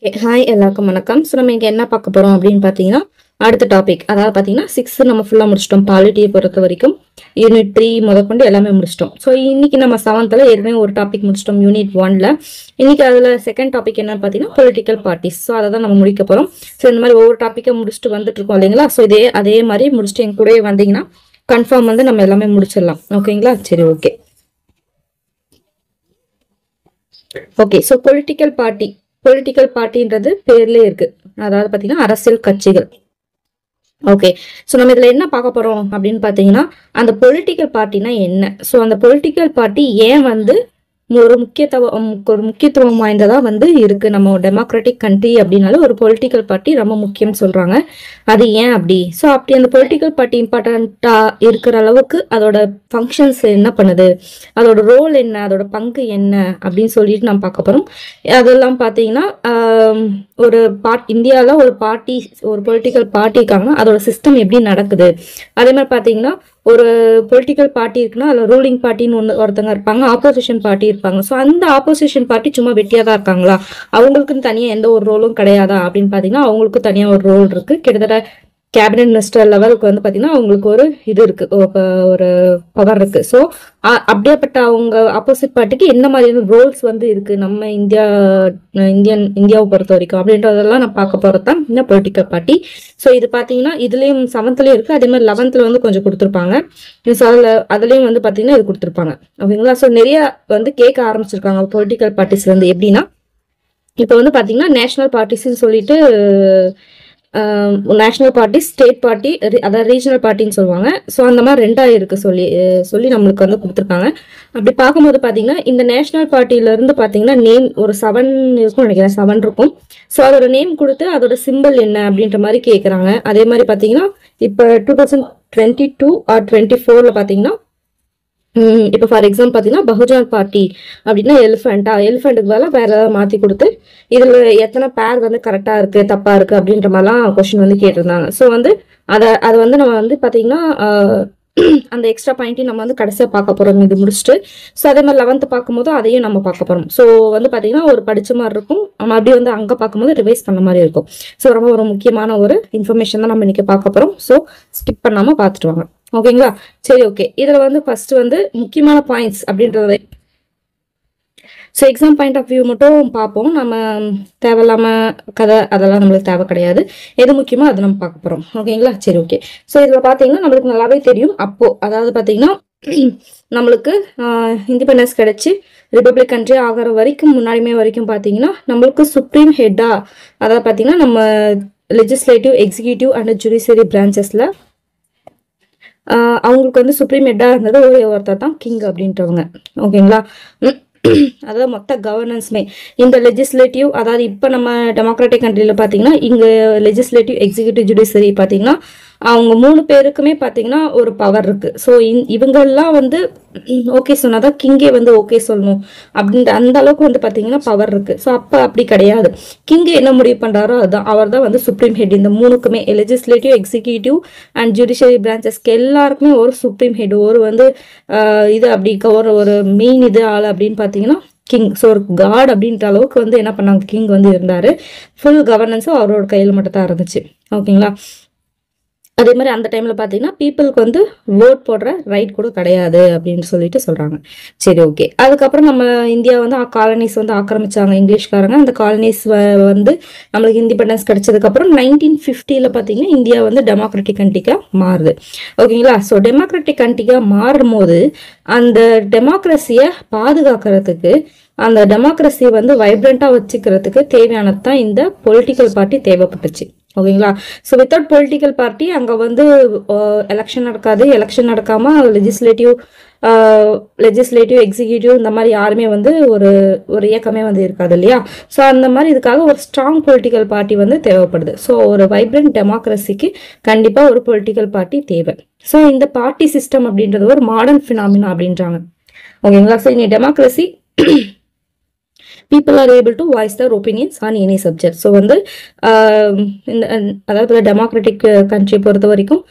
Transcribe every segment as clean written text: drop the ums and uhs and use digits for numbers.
Hi எல்லாருக்கும் வணக்கம். So நம்ம இங்கே என்ன பார்க்க போகிறோம் அப்படின்னு பார்த்தீங்கன்னா அடுத்த டாபிக், அதாவது பார்த்தீங்கன்னா 6 நம்ம ஃபுல்லாக முடிச்சிட்டோம். பாலிட்டியை பொறுத்த வரைக்கும் யூனிட் 3 முதற்கொண்டு எல்லாமே முடிச்சிட்டோம். ஸோ இன்னைக்கு நம்ம 7th ஏற்கனவே ஒரு டாபிக் முடிச்சிட்டோம் யூனிட் 1ல. இன்னைக்கு அதில் செகண்ட் டாபிக் என்னன்னு பார்த்தீங்கன்னா பொலிட்டிக்கல் பார்ட்டிஸ். ஸோ அதை தான் நம்ம முடிக்க போகிறோம். ஸோ இந்த மாதிரி ஒவ்வொரு டாப்பிக்கை முடிச்சுட்டு வந்துட்டு இருக்கோம் இல்லைங்களா. ஸோ அதே மாதிரி முடிச்சுட்டு எங்க கூடவே வந்தீங்கன்னா கன்ஃபார்ம் வந்து நம்ம எல்லாமே முடிச்சிடலாம். ஓகேங்களா? சரி, ஓகே. ஸோ பொலிட்டிக்கல் பார்ட்டின்றது பேர்லயே இருக்கு. அதாவது பாத்தீங்கன்னா அரசியல் கட்சிகள். ஓகே, ஸோ நம்ம இதுல என்ன பார்க்க போறோம் அப்படின்னு பாத்தீங்கன்னா அந்த பொலிட்டிக்கல் பார்ட்டினா என்ன, ஸோ அந்த பொலிட்டிக்கல் பார்ட்டி ஏன் வந்து ஒரு முக்கியத்துவம் வாய்ந்ததா வந்து இருக்கு. நம்ம டெமோக்ராட்டிக் கண்ட்ரி அப்படின்னால ஒரு பொலிட்டிக்கல் பார்ட்டி ரொம்ப முக்கியம் சொல்றாங்க. அது ஏன் அப்படி? ஸோ அப்படி அந்த பொலிட்டிக்கல் பார்ட்டி இம்பார்ட்டண்டா இருக்கிற அளவுக்கு அதோட ஃபங்க்ஷன்ஸ் என்ன பண்ணுது, அதோட ரோல் என்ன, அதோட பங்கு என்ன அப்படின்னு சொல்லிட்டு நம்ம பார்க்க போறோம். அதெல்லாம் பார்த்தீங்கன்னா இந்தியாவில் ஒரு பொலிட்டிக்கல் பார்ட்டி இருக்காங்கன்னா அதோட சிஸ்டம் எப்படி நடக்குது. அதே மாதிரி பார்த்தீங்கன்னா ஒரு பொலிட்டிக்கல் பார்ட்டி இருக்குன்னா அதில் ரூலிங் பார்ட்டின்னு ஒருத்தங்க இருப்பாங்க, ஆப்போசிஷன் பார்ட்டி இருப்பாங்க. ஸோ அந்த ஆப்போசிஷன் பார்ட்டி சும்மா வெட்டியாக தான் இருக்காங்களா, அவங்களுக்குன்னு தனியாக எந்த ஒரு ரோலும் கிடையாதா அப்படின்னு பார்த்தீங்கன்னா அவங்களுக்கு தனியாக ஒரு ரோல் இருக்கு. கிட்டத்தட்ட கேபினட் மினிஸ்டர் லெவலுக்கு வந்து பார்த்தீங்கன்னா அவங்களுக்கு ஒரு இது இருக்கு, ஒரு பவர் இருக்கு. ஸோ அப்படியேப்பட்ட அவங்க ஆப்போசிட் பார்ட்டிக்கு என்ன மாதிரியான ரோல்ஸ் வந்து இருக்கு நம்ம இந்தியாவை பொறுத்த வரைக்கும் அப்படின்றதெல்லாம் நான் பார்க்க போறது தான் இந்த பொலிட்டிக்கல் பார்ட்டி. ஸோ இது பார்த்தீங்கன்னா இதுலயும் 7th இருக்கு, அதே மாதிரி 11th வந்து கொஞ்சம் கொடுத்துருப்பாங்க. ஸோ அதுலயும் வந்து பார்த்தீங்கன்னா இது கொடுத்துருப்பாங்க. ஓகேங்களா? ஸோ நிறைய வந்து கேட்க ஆரம்பிச்சிருக்காங்க பொலிட்டிக்கல் பார்ட்டிஸ்ல இருந்து. எப்படின்னா இப்போ வந்து பார்த்தீங்கன்னா நேஷனல் பார்ட்டிஸ்ன்னு சொல்லிட்டு நேஷனல் பார்ட்டி, ஸ்டேட் பார்ட்டி, அதாவது ரீஜனல் பார்ட்டின்னு சொல்லுவாங்க. ஸோ அந்த மாதிரி ரெண்டா இருக்கு சொல்லி நம்மளுக்கு வந்து கொடுத்துருக்காங்க. அப்படி பார்க்கும்போது பார்த்தீங்கன்னா இந்த நேஷனல் பார்ட்டில இருந்து பார்த்தீங்கன்னா நேம் ஒரு 7 இருக்கும் நினைக்கிறேன், 7 இருக்கும். ஸோ அதோட நேம் கொடுத்து அதோட சிம்பிள் என்ன அப்படின்ற மாதிரி கேட்குறாங்க. அதே மாதிரி பார்த்தீங்கன்னா இப்போ 2022 ஆர் 24ல பார்த்தீங்கன்னா இப்போ ஃபார் எக்ஸாம்பிள் பார்த்தீங்கன்னா பகுஜன் பார்ட்டி அப்படின்னா எலிஃபெண்ட்டுக்கு மேலே வேற ஏதாவது மாற்றி கொடுத்து இதில் எத்தனை பேர் வந்து கரெக்டாக இருக்கு தப்பா இருக்கு அப்படின்ற மாதிரிலாம் கொஸ்டின் வந்து கேட்டிருந்தாங்க. ஸோ வந்து அதை வந்து நம்ம வந்து பார்த்தீங்கன்னா அந்த எக்ஸ்ட்ரா பாயிண்ட்டையும் நம்ம வந்து கடைசியாக பார்க்க போகிறோம் இது முடிச்சுட்டு. ஸோ அதே மாதிரி 11th பார்க்கும்போது அதையும் நம்ம பார்க்க போகிறோம். ஸோ வந்து பார்த்தீங்கன்னா ஒரு படித்த மாதிரி இருக்கும், நம்ம அப்படியே வந்து அங்கே பார்க்கும்போது ரிவைஸ் பண்ண மாதிரி இருக்கும். ஸோ ரொம்ப ஒரு முக்கியமான ஒரு இன்ஃபர்மேஷன் தான் நம்ம இன்னைக்கு பார்க்க போகிறோம். ஸோ ஸ்கிப் பண்ணாமல் பார்த்துட்டு வாங்க. ஓகேங்களா? சரி, ஓகே. இதுல வந்து ஃபர்ஸ்ட் வந்து முக்கியமான பாயிண்ட்ஸ் அப்படின்றத so exam point of view மட்டும் பார்ப்போம். நம்ம தேவையில்லாம கதை அதெல்லாம் நம்மளுக்கு தேவை கிடையாது. எது முக்கியமோ அதை நம்ம பார்க்க போறோம். ஓகேங்களா? சரி, ஓகே. ஸோ இதுல பாத்தீங்கன்னா நம்மளுக்கு நல்லாவே தெரியும். அதாவது பாத்தீங்கன்னா நம்மளுக்கு இண்டிபெண்டன்ஸ் கிடைச்சி ரிபப்ளிக் கண்ட்ரி ஆகிற முன்னாடியுமே வரைக்கும் பாத்தீங்கன்னா நம்மளுக்கு சுப்ரீம் ஹெட்டா, அதாவது பாத்தீங்கன்னா நம்ம லெஜிஸ்லேட்டிவ், எக்ஸிக்யூட்டிவ் அண்ட் ஜுடிஷியரி பிரான்ச்சஸ்ல அவங்களுக்கு வந்து சுப்ரீம் ஹெட்டா இருந்தது ஒருத்தர் தான் கிங் அப்படின்றவங்க. ஓகேங்களா? அதாவது மொத்த கவர்னன்ஸ்மே இந்த லெஜிஸ்லேட்டிவ், அதாவது இப்போ நம்ம டெமோக்ராட்டிக் கண்ட்ரியில் பார்த்தீங்கன்னா இங்கே லெஜிஸ்லேட்டிவ், எக்ஸிக்யூட்டிவ், ஜுடிஷியரி பார்த்தீங்கன்னா அவங்க 3 பேருக்குமே பார்த்தீங்கன்னா ஒரு பவர் இருக்கு. ஸோ இவங்கெல்லாம் வந்து ஓகே சொன்னாதான் கிங்கே வந்து ஓகே சொல்லணும் அப்படின்ற அந்த அளவுக்கு வந்து பார்த்தீங்கன்னா பவர் இருக்கு. ஸோ அப்போ அப்படி கிடையாது. கிங் என்ன முடிவு பண்றாரோ அதுதான், அவர் தான் வந்து சுப்ரீம் ஹெட். இந்த 3க்குமே லெஜிஸ்லேட்டிவ், எக்ஸிக்யூட்டிவ் அண்ட் ஜுடிஷியரி பிரான்ச்சஸ்க்கு எல்லாருக்குமே ஒரு சுப்ரீம் ஹெட், ஒரு வந்து இது அப்படி ஒரு மெயின் இது ஆள் அப்படின்னு பார்த்தீங்கன்னா கிங். ஸோ ஒரு காட் அப்படின்ற அளவுக்கு வந்து என்ன பண்ணாங்க, கிங் வந்து இருந்தாரு. ஃபுல் கவர்னன்ஸும் அவரோட கையில் மட்டும் தான் இருந்துச்சு. ஓகேங்களா? அதே மாதிரி அந்த டைம்ல பாத்தீங்கன்னா பீப்புளுக்கு வந்து ஓட் போடுற ரைட் கூட கிடையாது அப்படின்னு சொல்லிட்டு சொல்றாங்க. சரி, ஓகே. அதுக்கப்புறம் நம்ம இந்தியா வந்து காலனிஸ் வந்து ஆக்கிரமிச்சாங்க இங்கிலீஷ்காரங்க. அந்த காலனிஸ் வந்து நம்மளுக்கு இண்டிபெண்டன்ஸ் கிடைச்சதுக்கு அப்புறம் 1950ல பாத்தீங்கன்னா இந்தியா வந்து டெமோக்ராட்டிக் கண்ட்ரிக்கா மாறுது. ஓகேங்களா? ஸோ டெமோக்ராட்டிக் கண்ட்ரிக்கா மாறும் போது அந்த டெமோக்ரஸியை பாதுகாக்கிறதுக்கு, அந்த டெமோக்ரஸியை வந்து வைப்ரண்டா வச்சுக்கிறதுக்கு தேவையானது தான் இந்த பொலிட்டிக்கல் பார்ட்டி தேவைப்பட்டுச்சு. ஓகேங்களா? ஸோ வித்தவுட் பொலிட்டிக்கல் பார்ட்டி அங்கே வந்து எலெக்ஷன் நடக்காது. எலெக்ஷன் நடக்காம லெஜிஸ்லேட்டிவ், எக்ஸிக்யூட்டிவ் இந்த மாதிரி யாருமே வந்து ஒரு இயக்கமே வந்து இருக்காது இல்லையா? ஸோ அந்த மாதிரி இதுக்காக ஒரு ஸ்ட்ராங் பொலிட்டிக்கல் பார்ட்டி வந்து தேவைப்படுது. ஸோ ஒரு வைப்ரண்ட் டெமோக்ரஸிக்கு கண்டிப்பாக ஒரு பொலிட்டிக்கல் பார்ட்டி தேவை. ஸோ இந்த பார்ட்டி சிஸ்டம் அப்படின்றது ஒரு மாடர்ன் ஃபினாமினா அப்படின்றாங்க. ஓகேங்களா? ஸோ இனி democracy people are able to voice their opinions on any subject. So வந்து இந்த அதாவது டெமோக்ராட்டிக் கண்ட்ரி பொறுத்த வரைக்கும்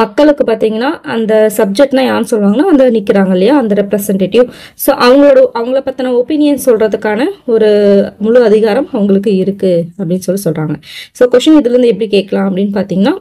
மக்களுக்கு பார்த்தீங்கன்னா அந்த சப்ஜெக்ட்னா யான்னு சொல்லுவாங்கன்னா வந்து நிற்கிறாங்க இல்லையா அந்த ரெப்ரசன்டேட்டிவ். ஸோ அவங்கள பற்றின ஒப்பீனியன் சொல்கிறதுக்கான ஒரு முழு அதிகாரம் அவங்களுக்கு இருக்குது அப்படின்னு சொல்கிறாங்க. ஸோ கொஷின் இதுலேருந்து எப்படி கேட்கலாம் அப்படின்னு பார்த்தீங்கன்னா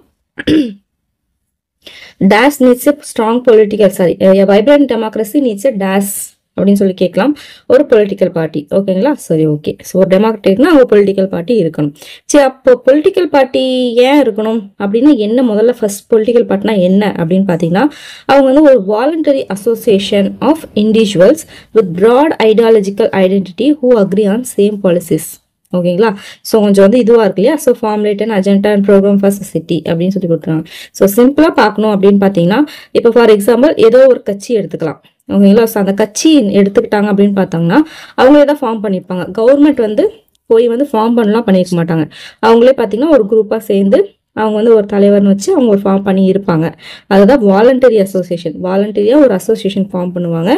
dash needs a strong political, a vibrant democracy needs a dash அப்படின்னு சொல்லி கேட்கலாம், ஒரு பொலிட்டிக்கல் பார்ட்டி. ஓகேங்களா, சரி ஓகே. ஸோ ஒரு டெமோக்ராட்டிக்னா அவங்க பொலிட்டிக்கல் பார்ட்டி இருக்கணும். சரி, அப்போ பொலிட்டிக்கல் பார்ட்டி ஏன் இருக்கணும் அப்படின்னா என்ன, முதல்ல ஃபர்ஸ்ட் பொலிட்டிக்கல் பார்ட்டினா என்ன அப்படின்னு பார்த்தீங்கன்னா அவங்க வந்து ஒரு voluntary association of individuals with broad ideological identity who agree on same policies. ஓகேங்களா, ஸோ கொஞ்சம் வந்து இதுவாக இருக்கு இல்லையா. So formulate and agenda and program for society அப்படின்னு சொல்லி கொடுத்துருவாங்க. ஸோ சிம்பிளாக பார்க்கணும் அப்படின்னு பார்த்தீங்கன்னா இப்போ ஃபார் எக்ஸாம்பிள் ஏதோ ஒரு கட்சி எடுத்துக்கலாம். ஓகேங்களா, ஸோ அந்த கட்சி எடுத்துக்கிட்டாங்க அப்படின்னு பார்த்தாங்கன்னா அவங்களே தான் ஃபார்ம் பண்ணியிருப்பாங்க. கவர்மெண்ட் வந்து போய் வந்து ஃபார்ம் பண்ணலாம் பண்ணியிருக்க மாட்டாங்க. அவங்களே பார்த்தீங்கன்னா ஒரு குரூப்பாக சேர்ந்து அவங்க வந்து ஒரு தலைவர்னு வச்சு அவங்க ஒரு ஃபார்ம் பண்ணி இருப்பாங்க. அதுதான் வாலண்டரி அசோசியேஷன். வாலண்டரியாக ஒரு அசோசியேஷன் ஃபார்ம் பண்ணுவாங்க.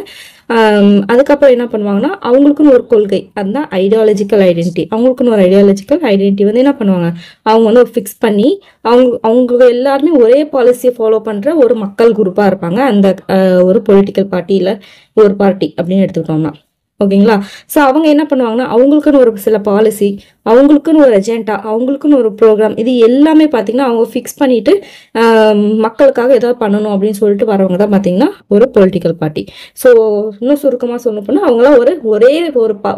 அதுக்கப்புறம் என்ன பண்ணுவாங்கன்னா அவங்களுக்குன்னு ஒரு கொள்கை, அதுதான் ஐடியாலஜிக்கல் ஐடென்டிட்டி. அவங்களுக்குன்னு ஒரு ஐடியாலஜிக்கல் ஐடென்டிட்டி வந்து என்ன பண்ணுவாங்க, அவங்க வந்து ஒரு ஃபிக்ஸ் பண்ணி அவங்க எல்லாருமே ஒரே பாலிசியை ஃபாலோ பண்ணுற ஒரு மக்கள் குரூப்பாக இருப்பாங்க அந்த ஒரு பொலிட்டிக்கல் பார்ட்டியில் ஒரு பார்ட்டி அப்படின்னு எடுத்துக்கிட்டோம்னா. ஓகேங்களா, ஸோ அவங்க என்ன பண்ணுவாங்கன்னா அவங்களுக்குன்னு ஒரு சில பாலிசி, அவங்களுக்குன்னு ஒரு அஜெண்டா, அவங்களுக்குன்னு ஒரு ப்ரோக்ராம், இது எல்லாமே பார்த்தீங்கன்னா அவங்க ஃபிக்ஸ் பண்ணிட்டு மக்களுக்காக ஏதாவது பண்ணணும் அப்படின்னு சொல்லிட்டு வரவங்க தான் பார்த்தீங்கன்னா ஒரு பொலிட்டிக்கல் பார்ட்டி. ஸோ இன்னும் சுருக்கமாக சொல்ல போனால் அவங்களாம்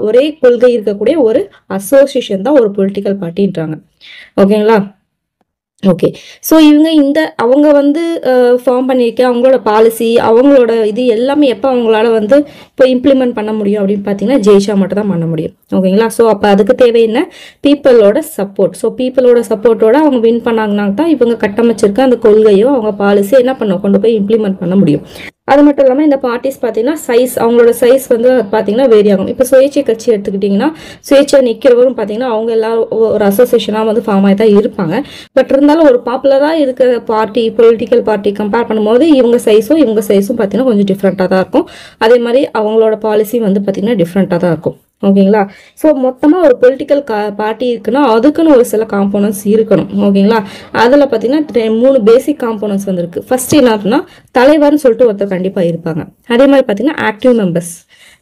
ஒரே கொள்கை இருக்கக்கூடிய ஒரு அசோசியேஷன் தான் ஒரு பொலிட்டிக்கல் பார்ட்டின்றாங்க. ஓகேங்களா, ஓகே. ஸோ அவங்க வந்து ஃபார்ம் பண்ணியிருக்க அவங்களோட பாலிசி, அவங்களோட இது எல்லாமே எப்போ அவங்களால வந்து இப்போ இம்ப்ளிமெண்ட் பண்ண முடியும் அப்படின்னு பார்த்தீங்கன்னா ஜெயிச்சா மட்டும் தான் பண்ண முடியும். ஓகேங்களா, ஸோ அப்போ அதுக்கு தேவை என்ன, பீப்புளோட சப்போர்ட். ஸோ பீப்புளோட சப்போர்ட்டோட அவங்க வின் பண்ணாங்கன்னா தான் இவங்க கட்டமைச்சிருக்க அந்த கொள்கையோ அவங்க பாலிசியோ என்ன கொண்டு போய் இம்ப்ளிமெண்ட் பண்ண முடியும். அது மட்டும் இல்லாமல் இந்த பார்ட்டிஸ் பார்த்தீங்கன்னா அவங்களோட சைஸ் வந்து பார்த்தீங்கன்னா வேரி ஆகும். இப்போ சுயேட்சை கட்சி எடுத்துக்கிட்டிங்கன்னா சுயேட்சை நிற்கிறவரும் பார்த்தீங்கன்னா அவங்க எல்லாரும் ஒரு அசோசியேஷனாக வந்து ஃபார்ம் ஆகி தான் இருப்பாங்க. பட் இருந்தாலும் ஒரு பாப்புலராக இருக்கிற பார்ட்டி, பொலிட்டிக்கல் பார்ட்டி கம்பேர் பண்ணும்போது இவங்க சைஸும் பார்த்தீங்கன்னா கொஞ்சம் டிஃப்ரெண்ட்டாக தான் இருக்கும். அதே மாதிரி அவங்களோட பாலிசியும் வந்து பார்த்தீங்கன்னா டிஃப்ரெண்ட்டாக தான் இருக்கும். ஓகேங்களா, ஸோ மொத்தமாக ஒரு பொலிட்டிக்கல் பார்ட்டி இருக்குன்னா அதுக்குன்னு ஒரு சில காம்போனன்ட்ஸ் இருக்கணும். ஓகேங்களா, அதில் பார்த்தீங்கன்னா 3 பேசிக் காம்போனன்ட்ஸ் வந்துருக்கு. ஃபர்ஸ்ட் என்ன அப்படின்னா தலைவர்னு சொல்லிட்டு ஒருத்தர் கண்டிப்பாக இருப்பாங்க. அதே மாதிரி பார்த்தீங்கன்னா ஆக்டிவ் மெம்பர்ஸ்.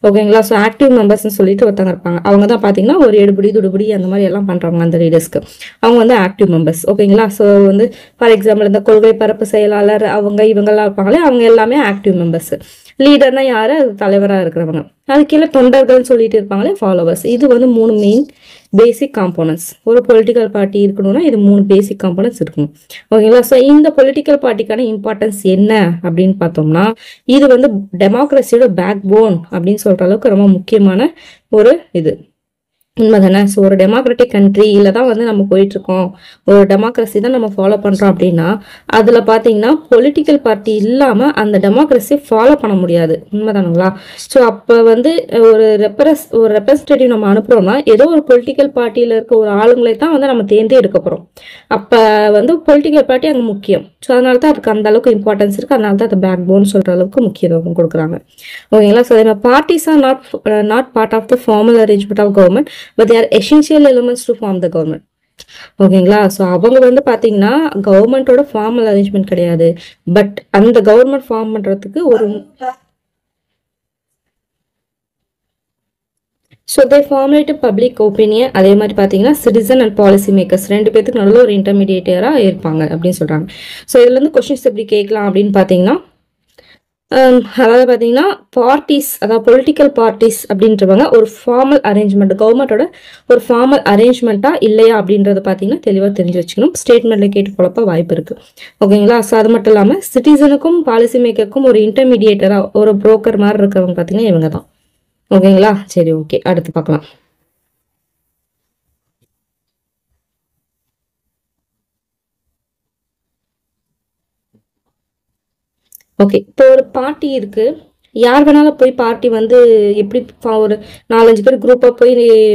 ஓகேங்களா, ஸோ ஆக்டிவ் மெம்பர்ஸ்னு சொல்லிட்டு ஒருத்தங்க இருப்பாங்க. அவங்க தான் பார்த்தீங்கன்னா ஒரு எடுபடி துடுபடி அந்த மாதிரி எல்லாம் பண்ணுறாங்க அந்த லீடர்ஸ்க்கு. அவங்க வந்து ஆக்டிவ் மெம்பர்ஸ். ஓகேங்களா, ஸோ வந்து ஃபார் எக்ஸாம்பிள் இந்த கொள்கை பரப்பு செயலாளர் இவங்கெல்லாம் இருப்பாங்களே அவங்க எல்லாமே ஆக்டிவ் மெம்பர்ஸ். லீடர்னா யாரு, அது தலைவராக இருக்கிறவங்க. அது கீழே தொண்டர்கள் சொல்லிட்டு இருப்பாங்களே ஃபாலோவர்ஸ். இது வந்து 3 மெயின் பேசிக் காம்போனன்ட்ஸ். ஒரு பொலிட்டிக்கல் பார்ட்டி இருக்கணும்னா இது 3 பேசிக் காம்போனன்ட்ஸ் இருக்கணும். ஓகேங்களா, ஸோ இந்த பொலிட்டிக்கல் பார்ட்டிக்கான இம்பார்ட்டன்ஸ் என்ன அப்படின்னு பார்த்தோம்னா இது வந்து டெமோக்ரஸியோட பேக் போன் அப்படின்னு சொல்ற அளவுக்கு ரொம்ப முக்கியமான ஒரு இது. உண்மை தானே. ஸோ ஒரு டெமோக்ராட்டிக் கண்ட்ரியில தான் வந்து நம்ம போயிட்டு இருக்கோம், ஒரு டெமோக்ரஸி தான் நம்ம ஃபாலோ பண்றோம் அப்படின்னா அதுல பாத்தீங்கன்னா பொலிட்டிக்கல் பார்ட்டி இல்லாம அந்த டெமோக்ரஸி ஃபாலோ பண்ண முடியாது. உண்மைதானுங்களா. ஸோ அப்ப வந்து ஒரு ரெப்ரஸன்டேட்டிவ் நம்ம அனுப்புறோம்னா ஏதோ ஒரு பொலிட்டிக்கல் பார்ட்டியில இருக்க ஒரு ஆளுங்களை தான் வந்து நம்ம தேர்ந்தே எடுக்க போறோம். அப்ப வந்து பொலிட்டிக்கல் பார்ட்டி அங்க முக்கியம். ஸோ அதனால தான் அதுக்கு அந்த அளவுக்கு இம்பார்ட்டன்ஸ் இருக்கு. அதனால தான் அது பேக் போன் சொல்ற அளவுக்கு முக்கியத்துவம் கொடுக்குறாங்க. ஓகேங்களா, so parties are not part of the formal arrangement of government but they are essential elements to form the government. ஓகேங்களா, ஸோ அவங்க வந்து பார்த்தீங்கன்னா கவர்மெண்டோட ஃபார்மல் அரேஞ்ச்மெண்ட் கிடையாது. பட் அந்த கவர்மெண்ட் ஃபார்ம் பண்ணுறதுக்கு ஒரு so they formulate public opinion. அதே மாதிரி பார்த்தீங்கன்னா சிட்டிசன் அண்ட் பாலிசி மேக்கர்ஸ் 2 பேருக்கு நல்ல ஒரு இன்டர்மீடியேட்டராக இருப்பாங்க அப்படின்னு சொல்கிறாங்க. ஸோ இதுலேருந்து கொஸ்டின்ஸ் எப்படி கேட்கலாம் அப்படின்னு பார்த்தீங்கன்னா அதாவது பார்த்தீங்கன்னா பார்ட்டிஸ், அதாவது பொலிட்டிக்கல் பார்ட்டிஸ் அப்படின்றவங்க ஒரு ஃபார்மல் அரேஞ்ச்மெண்ட், கவர்மெண்ட்டோட ஒரு ஃபார்மல் அரேஞ்ச்மெண்ட்டா இல்லையா அப்படின்றத பார்த்தீங்கன்னா தெளிவாக தெரிஞ்சு வச்சுக்கணும். ஸ்டேட்மெண்ட்ல கேட்டு குழப்ப வாய்ப்பு இருக்கு. ஓகேங்களா, ஸோ அது மட்டும் இல்லாமல் சிட்டிசனுக்கும் பாலிசி மேக்கருக்கும் ஒரு இன்டர்மீடியேட்டரா ஒரு புரோக்கர் மாதிரி இருக்கிறவங்க பார்த்தீங்கன்னா இவங்க தான். ஓகேங்களா, சரி ஓகே, அடுத்து பார்க்கலாம். ஓகே, இப்போ ஒரு பார்ட்டி இருக்கு. யார் வேணாலும் போய் பார்ட்டி வந்து எப்படி ஒரு 4-5 பேர் குரூப்பாக போய்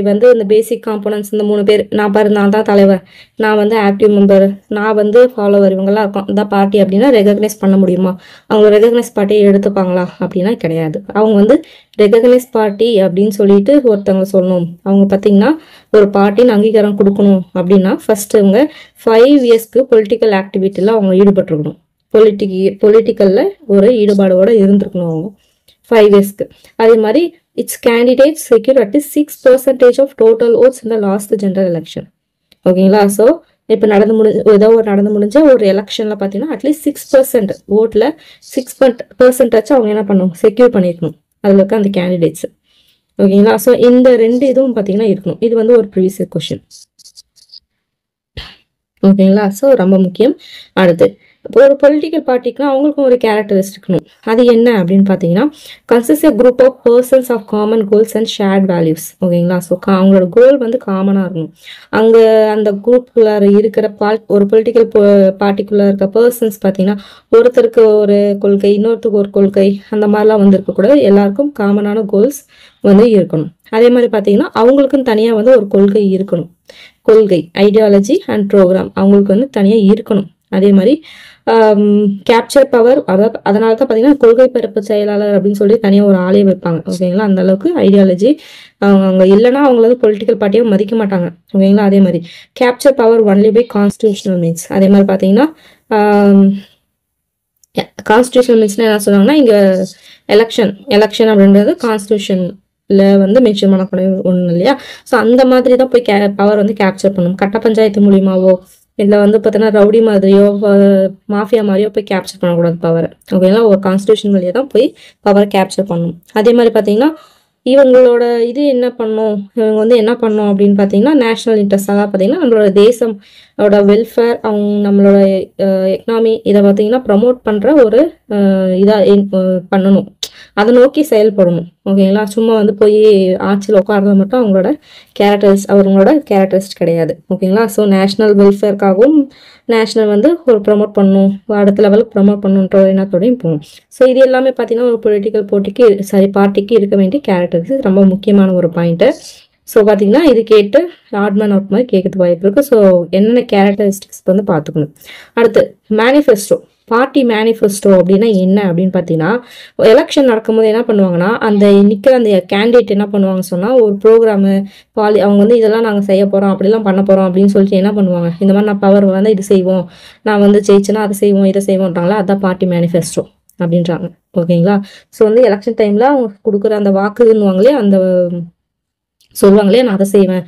வந்து இந்த பேசிக் காம்போனன்ட்ஸ் இந்த 3 பேர் நான் பாரு நான் தான் தலைவர், நான் வந்து ஆக்டிவ் மெம்பர், நான் வந்து ஃபாலோவர், இவங்கெல்லாம் இருக்கும் இந்த பார்ட்டி அப்படின்னா ரெகக்னைஸ் பண்ண முடியுமா? அவங்க ரெகக்னைஸ் பார்ட்டியை எடுத்துப்பாங்களா அப்படின்னா கிடையாது. அவங்க வந்து ரெகக்னைஸ் பார்ட்டி அப்படின்னு சொல்லிட்டு ஒருத்தவங்க சொல்லணும். அவங்க பார்த்தீங்கன்னா ஒரு பார்ட்டின்னு அங்கீகாரம் கொடுக்கணும் அப்படின்னா ஃபர்ஸ்ட் அவங்க 5 இயர்ஸ்க்கு பொலிட்டிக்கல் ஆக்டிவிட்டியில் அவங்க ஈடுபட்டிருக்கணும். பொலிட்டிக்கலில் ஒரு ஈடுபாடோட இருந்திருக்கணும் அவங்க 5 இயர்ஸ்க்கு. அதே மாதிரி it's candidate secure at least 6% of total votes இந்த லாஸ்ட் ஜெனரல் எலெக்ஷன். ஓகேங்களா? ஸோ இப்போ நடந்து முடிஞ்ச ஒரு எலெக்ஷனில் பார்த்தீங்கன்னா அட்லீஸ்ட் 6% ஓட்டில் 6% அவங்க என்ன பண்ணணும், செக்யூர் பண்ணியிருக்கணும் அதில் இருக்க அந்த கேண்டிடேட்ஸ். ஓகேங்களா? ஸோ இந்த 2 இதுவும் பார்த்தீங்கன்னா இருக்கணும். இது வந்து ஒரு ப்ரீவியஸ் கொஸ்டின். ஓகேங்களா? ஸோ ரொம்ப முக்கியம். அடுத்து ஒரு பொலிட்டிக்கல் பார்ட்டிக்குனா அவங்களுக்கும் ஒரு கேரக்டரிஸ்டிக் இருக்கணும். அது என்ன அப்படின்னு பார்த்தீங்கன்னா consist group of persons of common goals and shared values. ஓகேங்களா? ஸோ அவங்களோட கோல் வந்து காமனாக இருக்கணும். அங்கே அந்த குரூப்புக்குள்ளார இருக்கிற ஒரு பொலிட்டிக்கல் பார்ட்டிக்குள்ளே இருக்க பர்சன்ஸ் பார்த்தீங்கன்னா ஒருத்தருக்கு ஒரு கொள்கை, இன்னொருத்தருக்கு ஒரு கொள்கை, அந்த மாதிரிலாம் வந்து இருக்கக்கூடாது. எல்லாருக்கும் காமனான கோல்ஸ் வந்து இருக்கணும். அதே மாதிரி பார்த்தீங்கன்னா அவங்களுக்கும் தனியாக வந்து ஒரு கொள்கை இருக்கணும். கொள்கை, ஐடியாலஜி அண்ட் ப்ரோக்ராம் அவங்களுக்கு வந்து தனியாக இருக்கணும். அதே மாதிரி கேப்சர் பவர், அதாவது அதனால தான் பார்த்தீங்கன்னா கொள்கை பரப்பு செயலாளர் அப்படின்னு சொல்லி தனியாக ஒரு ஆளே வைப்பாங்க. ஓகேங்களா? அந்த அளவுக்கு ஐடியாலஜி அவங்க இல்லைன்னா அவங்கள வந்து பொலிட்டிக்கல் பார்ட்டியை மதிக்க மாட்டாங்க. ஓகேங்களா? அதே மாதிரி capture power only by constitutional means. அதே மாதிரி பார்த்தீங்கன்னா கான்ஸ்டியூஷனல் மீன்ஸ்னா என்ன சொன்னாங்கன்னா இங்கே எலெக்ஷன் அப்படின்றது கான்ஸ்டியூஷன்ல வந்து மென்ஷன் பண்ணக்கூடிய ஒன்று இல்லையா? ஸோ அந்த மாதிரி தான் போய் பவர் வந்து கேப்சர் பண்ணணும். கட்ட பஞ்சாயத்து மூலியமாவோ இதில் வந்து பார்த்தீங்கன்னா ரவுடி மாதிரியோ மாஃபியா மாதிரியோ போய் கேப்சர் பண்ணக்கூடாது பவரை. ஓகேங்களா? ஒரு கான்ஸ்டியூஷன் வழியாக தான் போய் பவரை கேப்சர் பண்ணணும். அதே மாதிரி பார்த்தீங்கன்னா இவங்களோட இது என்ன பண்ணும், இவங்க வந்து என்ன பண்ணும் அப்படின்னு பார்த்தீங்கன்னா நேஷனல் இன்ட்ரெஸ்டாக தான் பார்த்தீங்கன்னா நம்மளோட தேசமோட வெல்ஃபேர், நம்மளோட எக்கனாமி இதை பார்த்தீங்கன்னா ப்ரமோட் பண்ணுற ஒரு இதாக பண்ணணும், அதை நோக்கி செயல்படணும். ஓகேங்களா? சும்மா வந்து போய் ஆட்சியில் உட்கார்றது மட்டும் அவங்களோட கேரக்டரிஸ்ட் கிடையாது. ஓகேங்களா? ஸோ நேஷனல் வெல்ஃபேர்க்காகவும் நேஷனல் வந்து ஒரு ப்ரமோட் பண்ணணும், அடுத்த லெவலுக்கு ப்ரமோட் பண்ணணுன்ற ஒரு எண்ணத்தோடையும் போகணும். ஸோ இது எல்லாமே பார்த்தீங்கன்னா ஒரு பொலிட்டிக்கல் பார்ட்டிக்கு இருக்க வேண்டிய கேரக்டரிஸ்டிக்ஸ் ரொம்ப முக்கியமான ஒரு பாயிண்ட்டு. ஸோ பார்த்தீங்கன்னா இது கேட்டு ஆட்மேன் அவுட் மாதிரி கேட்கறது வாய்ப்பு இருக்குது. ஸோ என்னென்ன கேரக்டரிஸ்டிக்ஸ் வந்து பார்த்துக்கணும். அடுத்து மேனிஃபெஸ்டோ. பார்ட்டி மேனிஃபெஸ்டோ அப்படின்னா என்ன அப்படின்னு பார்த்தீங்கன்னா எலெக்ஷன் நடக்கும்போது என்ன பண்ணுவாங்கன்னா அந்த நிற்கிற அந்த கேண்டிடேட் என்ன பண்ணுவாங்க சொன்னால் ஒரு ப்ரோக்ராமு அவங்க வந்து இதெல்லாம் நாங்கள் செய்ய போகிறோம், அப்படிலாம் பண்ண போகிறோம் அப்படின்னு சொல்லிட்டு என்ன பண்ணுவாங்க, இந்த மாதிரி நான் பவர் வந்து இது செய்வோம், நான் வந்து ஜெயிச்சேன்னா அதை செய்வோம் இதை செய்வோன்றாங்களா, அதுதான் பார்ட்டி மேனிஃபெஸ்டோ அப்படின்றாங்க. ஓகேங்களா? ஸோ வந்து எலெக்ஷன் டைமில் அவங்க கொடுக்குற அந்த வாக்குன்னுவாங்களே அந்த சொல்லுவாங்களே நான் அதை செய்வேன்,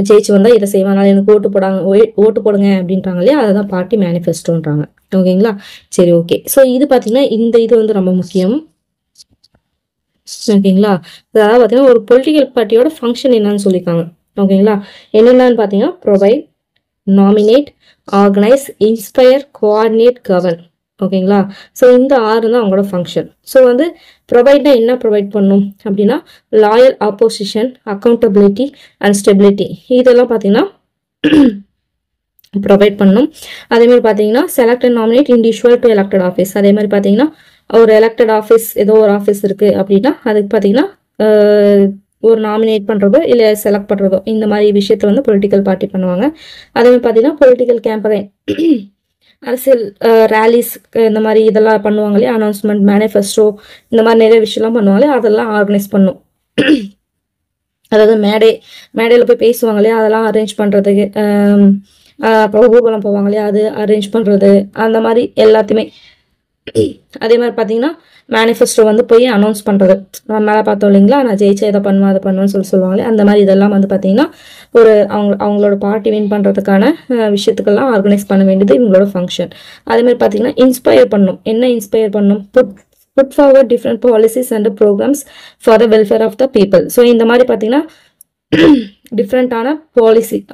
ஜெயிச்சு வந்தால் இதை செய்வேன், அதனால் எனக்கு ஓட்டு போடுங்க அப்படின்றாங்க இல்லையா, அதுதான் பார்ட்டி மேனிஃபெஸ்டோன்றாங்க. ஓகேங்களா? சரி, ஓகே. ஸோ இது பார்த்தீங்கன்னா இந்த இது வந்து ரொம்ப முக்கியம். ஓகேங்களா? அதாவது பார்த்தீங்கன்னா ஒரு பொலிட்டிக்கல் பார்ட்டியோட ஃபங்க்ஷன் என்னன்னு சொல்லியிருக்காங்க. ஓகேங்களா? என்னென்னு பார்த்தீங்கன்னா provide, nominate, organise, inspire, coordinate, govern. ஓகேங்களா? ஸோ இந்த 6 தான் அவங்களோட ஃபங்க்ஷன். ஸோ வந்து ப்ரொவைட்னா என்ன ப்ரொவைட் பண்ணும் அப்படின்னா loyal opposition, accountability and stability இதெல்லாம் பார்த்தீங்கன்னா ப்ரொவைட் பண்ணணும். அதே மாதிரி பார்த்தீங்கன்னா select and nominate individual to elected office. அதே மாதிரி பார்த்தீங்கன்னா ஒரு எலெக்டட் ஆஃபீஸ் ஏதோ ஒரு ஆஃபீஸ் இருக்குது அப்படின்னா அதுக்கு பார்த்தீங்கன்னா ஒரு நாமினேட் பண்ணுறதோ இல்லை செலக்ட் பண்ணுறதோ இந்த மாதிரி விஷயத்த வந்து பொலிட்டிக்கல் பார்ட்டி பண்ணுவாங்க. அதே மாதிரி பார்த்தீங்கன்னா பொலிட்டிக்கல் கேம்பெயின், அரசியல் ரேலிஸ் இந்த மாதிரி இதெல்லாம் பண்ணுவாங்க இல்லையா, அனௌன்ஸ்மெண்ட், மேனிஃபெஸ்டோ இந்த மாதிரி நிறைய விஷயம்லாம் பண்ணுவாங்களே அதெல்லாம் ஆர்கனைஸ் பண்ணும். அதாவது மேடையில் போய் பேசுவாங்க இல்லையா, அதெல்லாம் அரேஞ்ச் பண்ணுறதுக்கு, அப்புறம் ஊர்வலம் போவாங்க இல்லையா அது அரேஞ்ச் பண்ணுறது, அந்த மாதிரி எல்லாத்தையுமே. அதே மாதிரி பார்த்தீங்கன்னா மேனிஃபெஸ்டோ வந்து போய் அனௌன்ஸ் பண்ணுறது, நம்ம மேலே பார்த்தோம் இல்லைங்களா, நான் ஜெயிச்சா இதை பண்ணுவேன் அதை பண்ணுவேன்னு சொல்லுவாங்களே அந்த மாதிரி இதெல்லாம் வந்து பார்த்தீங்கன்னா ஒரு அவங்களோட பார்ட்டி வின் பண்ணுறதுக்கான விஷயத்துக்கெல்லாம் ஆர்கனைஸ் பண்ண வேண்டியது இவங்களோட ஃபங்க்ஷன். அதே மாதிரி பார்த்தீங்கன்னா இன்ஸ்பயர் பண்ணணும். என்ன இன்ஸ்பயர் பண்ணணும்? Put forward different policies and programs for the welfare of the people. So இந்த மாதிரி பார்த்தீங்கன்னா டிஃப்ரெண்ட்டான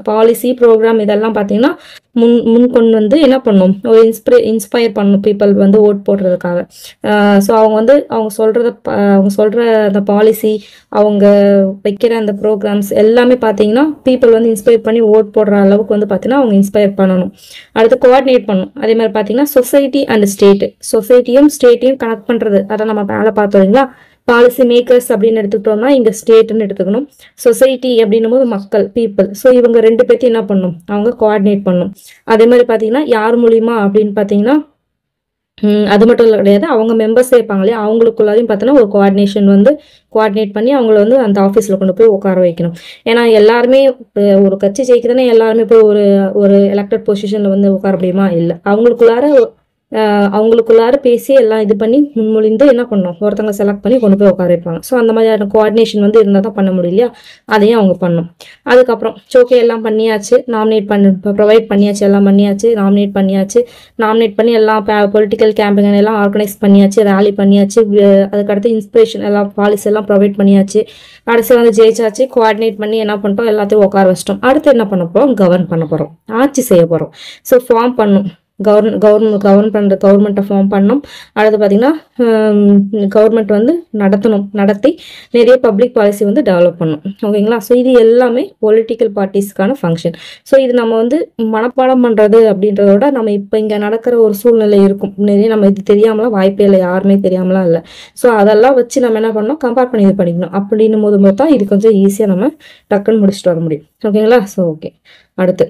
பாலிசி ப்ரோக்ராம் இதெல்லாம் பார்த்தீங்கன்னா முன் கொண்டு வந்து என்ன பண்ணும், ஒரு இன்ஸ்பயர் பண்ணும் பீப்புள் வந்து ஓட் போடுறதுக்காக. ஸோ அவங்க சொல்கிற அந்த பாலிசி, அவங்க வைக்கிற அந்த ப்ரோக்ராம்ஸ் எல்லாமே பார்த்தீங்கன்னா பீப்புள் வந்து இன்ஸ்பயர் பண்ணி ஓட் போடுற அளவுக்கு வந்து பார்த்தீங்கன்னா அவங்க இன்ஸ்பயர் பண்ணணும். அடுத்து கோஆர்டினேட் பண்ணணும். அதே மாதிரி பார்த்தீங்கன்னா சொசைட்டி அண்ட் சொசைட்டியும் ஸ்டேட்டையும் கனெக்ட் பண்ணுறது, அதை நம்ம மேலே பார்த்தோம் இல்லைங்களா. பாலிசி மேக்கர்ஸ் அப்படின்னு எடுத்துக்கிட்டோம்னா இங்க ஸ்டேட்னு எடுத்துக்கணும். சொசைட்டி அப்படின்னும் போது மக்கள், பீப்புள். ஸோ இவங்க 2 பேர்த்தையும் என்ன பண்ணும், அவங்க கோஆர்டினேட் பண்ணும். அதே மாதிரி பார்த்தீங்கன்னா யார் மூலியமா அப்படின்னு பார்த்தீங்கன்னா அது மட்டும் கிடையாது, அவங்க மெம்பர்ஸே இருப்பாங்க இல்லையா, அவங்களுக்குள்ளாரையும் பார்த்தீங்கன்னா ஒரு கோஆர்டினேட் பண்ணி அவங்கள வந்து அந்த ஆஃபீஸில் கொண்டு போய் உட்கார வைக்கணும். ஏன்னா எல்லாருமே ஒரு கட்சி ஜெயிக்குதுன்னா எல்லாருமே போய் ஒரு எலெக்டட் பொசிஷனில் வந்து உட்கார முடியுமா, இல்லை. அவங்களுக்குள்ளார பேசி எல்லாம் இது பண்ணி முன்மொழிந்து என்ன பண்ணணும், ஒருத்தவங்க செலக்ட் பண்ணி கொண்டு போய் உட்கார வைப்பாங்க. ஸோ அந்த மாதிரியான கோஆர்டினேஷன் வந்து இருந்தால் தான் பண்ண முடியலையா, அதையும் அவங்க பண்ணும். அதுக்கப்புறம் ஓகே எல்லாம் பண்ணியாச்சு, ப்ரொவைட் பண்ணியாச்சு, எல்லாம் பண்ணியாச்சு, நாமினேட் பண்ணி எல்லாம் பொலிட்டிக்கல் கேம்பெயின் எல்லாம் ஆர்கனைஸ் பண்ணியாச்சு, ரேலி பண்ணியாச்சு, அதுக்கடுத்து இன்ஸ்பிரேஷன் எல்லாம் பாலிசி எல்லாம் ப்ரொவைட் பண்ணியாச்சு, கடைசி வந்து ஜெயிச்சாச்சு, கோஆர்டினேட் பண்ணி என்ன பண்ணிட்டோம், எல்லாத்தையும் உட்கார வச்சிட்டோம். அடுத்து என்ன பண்ண போகிறோம், கவர்ன் பண்ண போகிறோம், ஆட்சி செய்ய போகிறோம். ஸோ ஃபார்ம் பண்ணும், கவர்மெண்ட்டை ஃபார்ம் பண்ணணும். அடுத்து பார்த்தீங்கன்னா கவர்மெண்ட் வந்து நடத்தி நிறைய பப்ளிக் பாலிசி வந்து டெவலப் பண்ணும். ஓகேங்களா. ஸோ இது எல்லாமே பொலிட்டிக்கல் பார்ட்டிஸ்க்கான ஃபங்க்ஷன். ஸோ இது நம்ம வந்து மனப்பாடம் பண்ணுறது அப்படின்றதோட நம்ம இப்போ இங்கே நடக்கிற ஒரு சூழ்நிலை இருக்கும், நிறைய நம்ம இது தெரியாமலாம் வாய்ப்பே இல்லை, யாருமே தெரியாமலாம் இல்லை. ஸோ அதெல்லாம் வச்சு நம்ம என்ன பண்ணணும், கம்பேர் பண்ணி இது பண்ணிக்கணும். அப்படின்னும் போது தான் இது கொஞ்சம் ஈஸியாக நம்ம டக்குன்னு முடிச்சுட்டு வர முடியும். ஓகேங்களா. ஸோ ஓகே, அடுத்து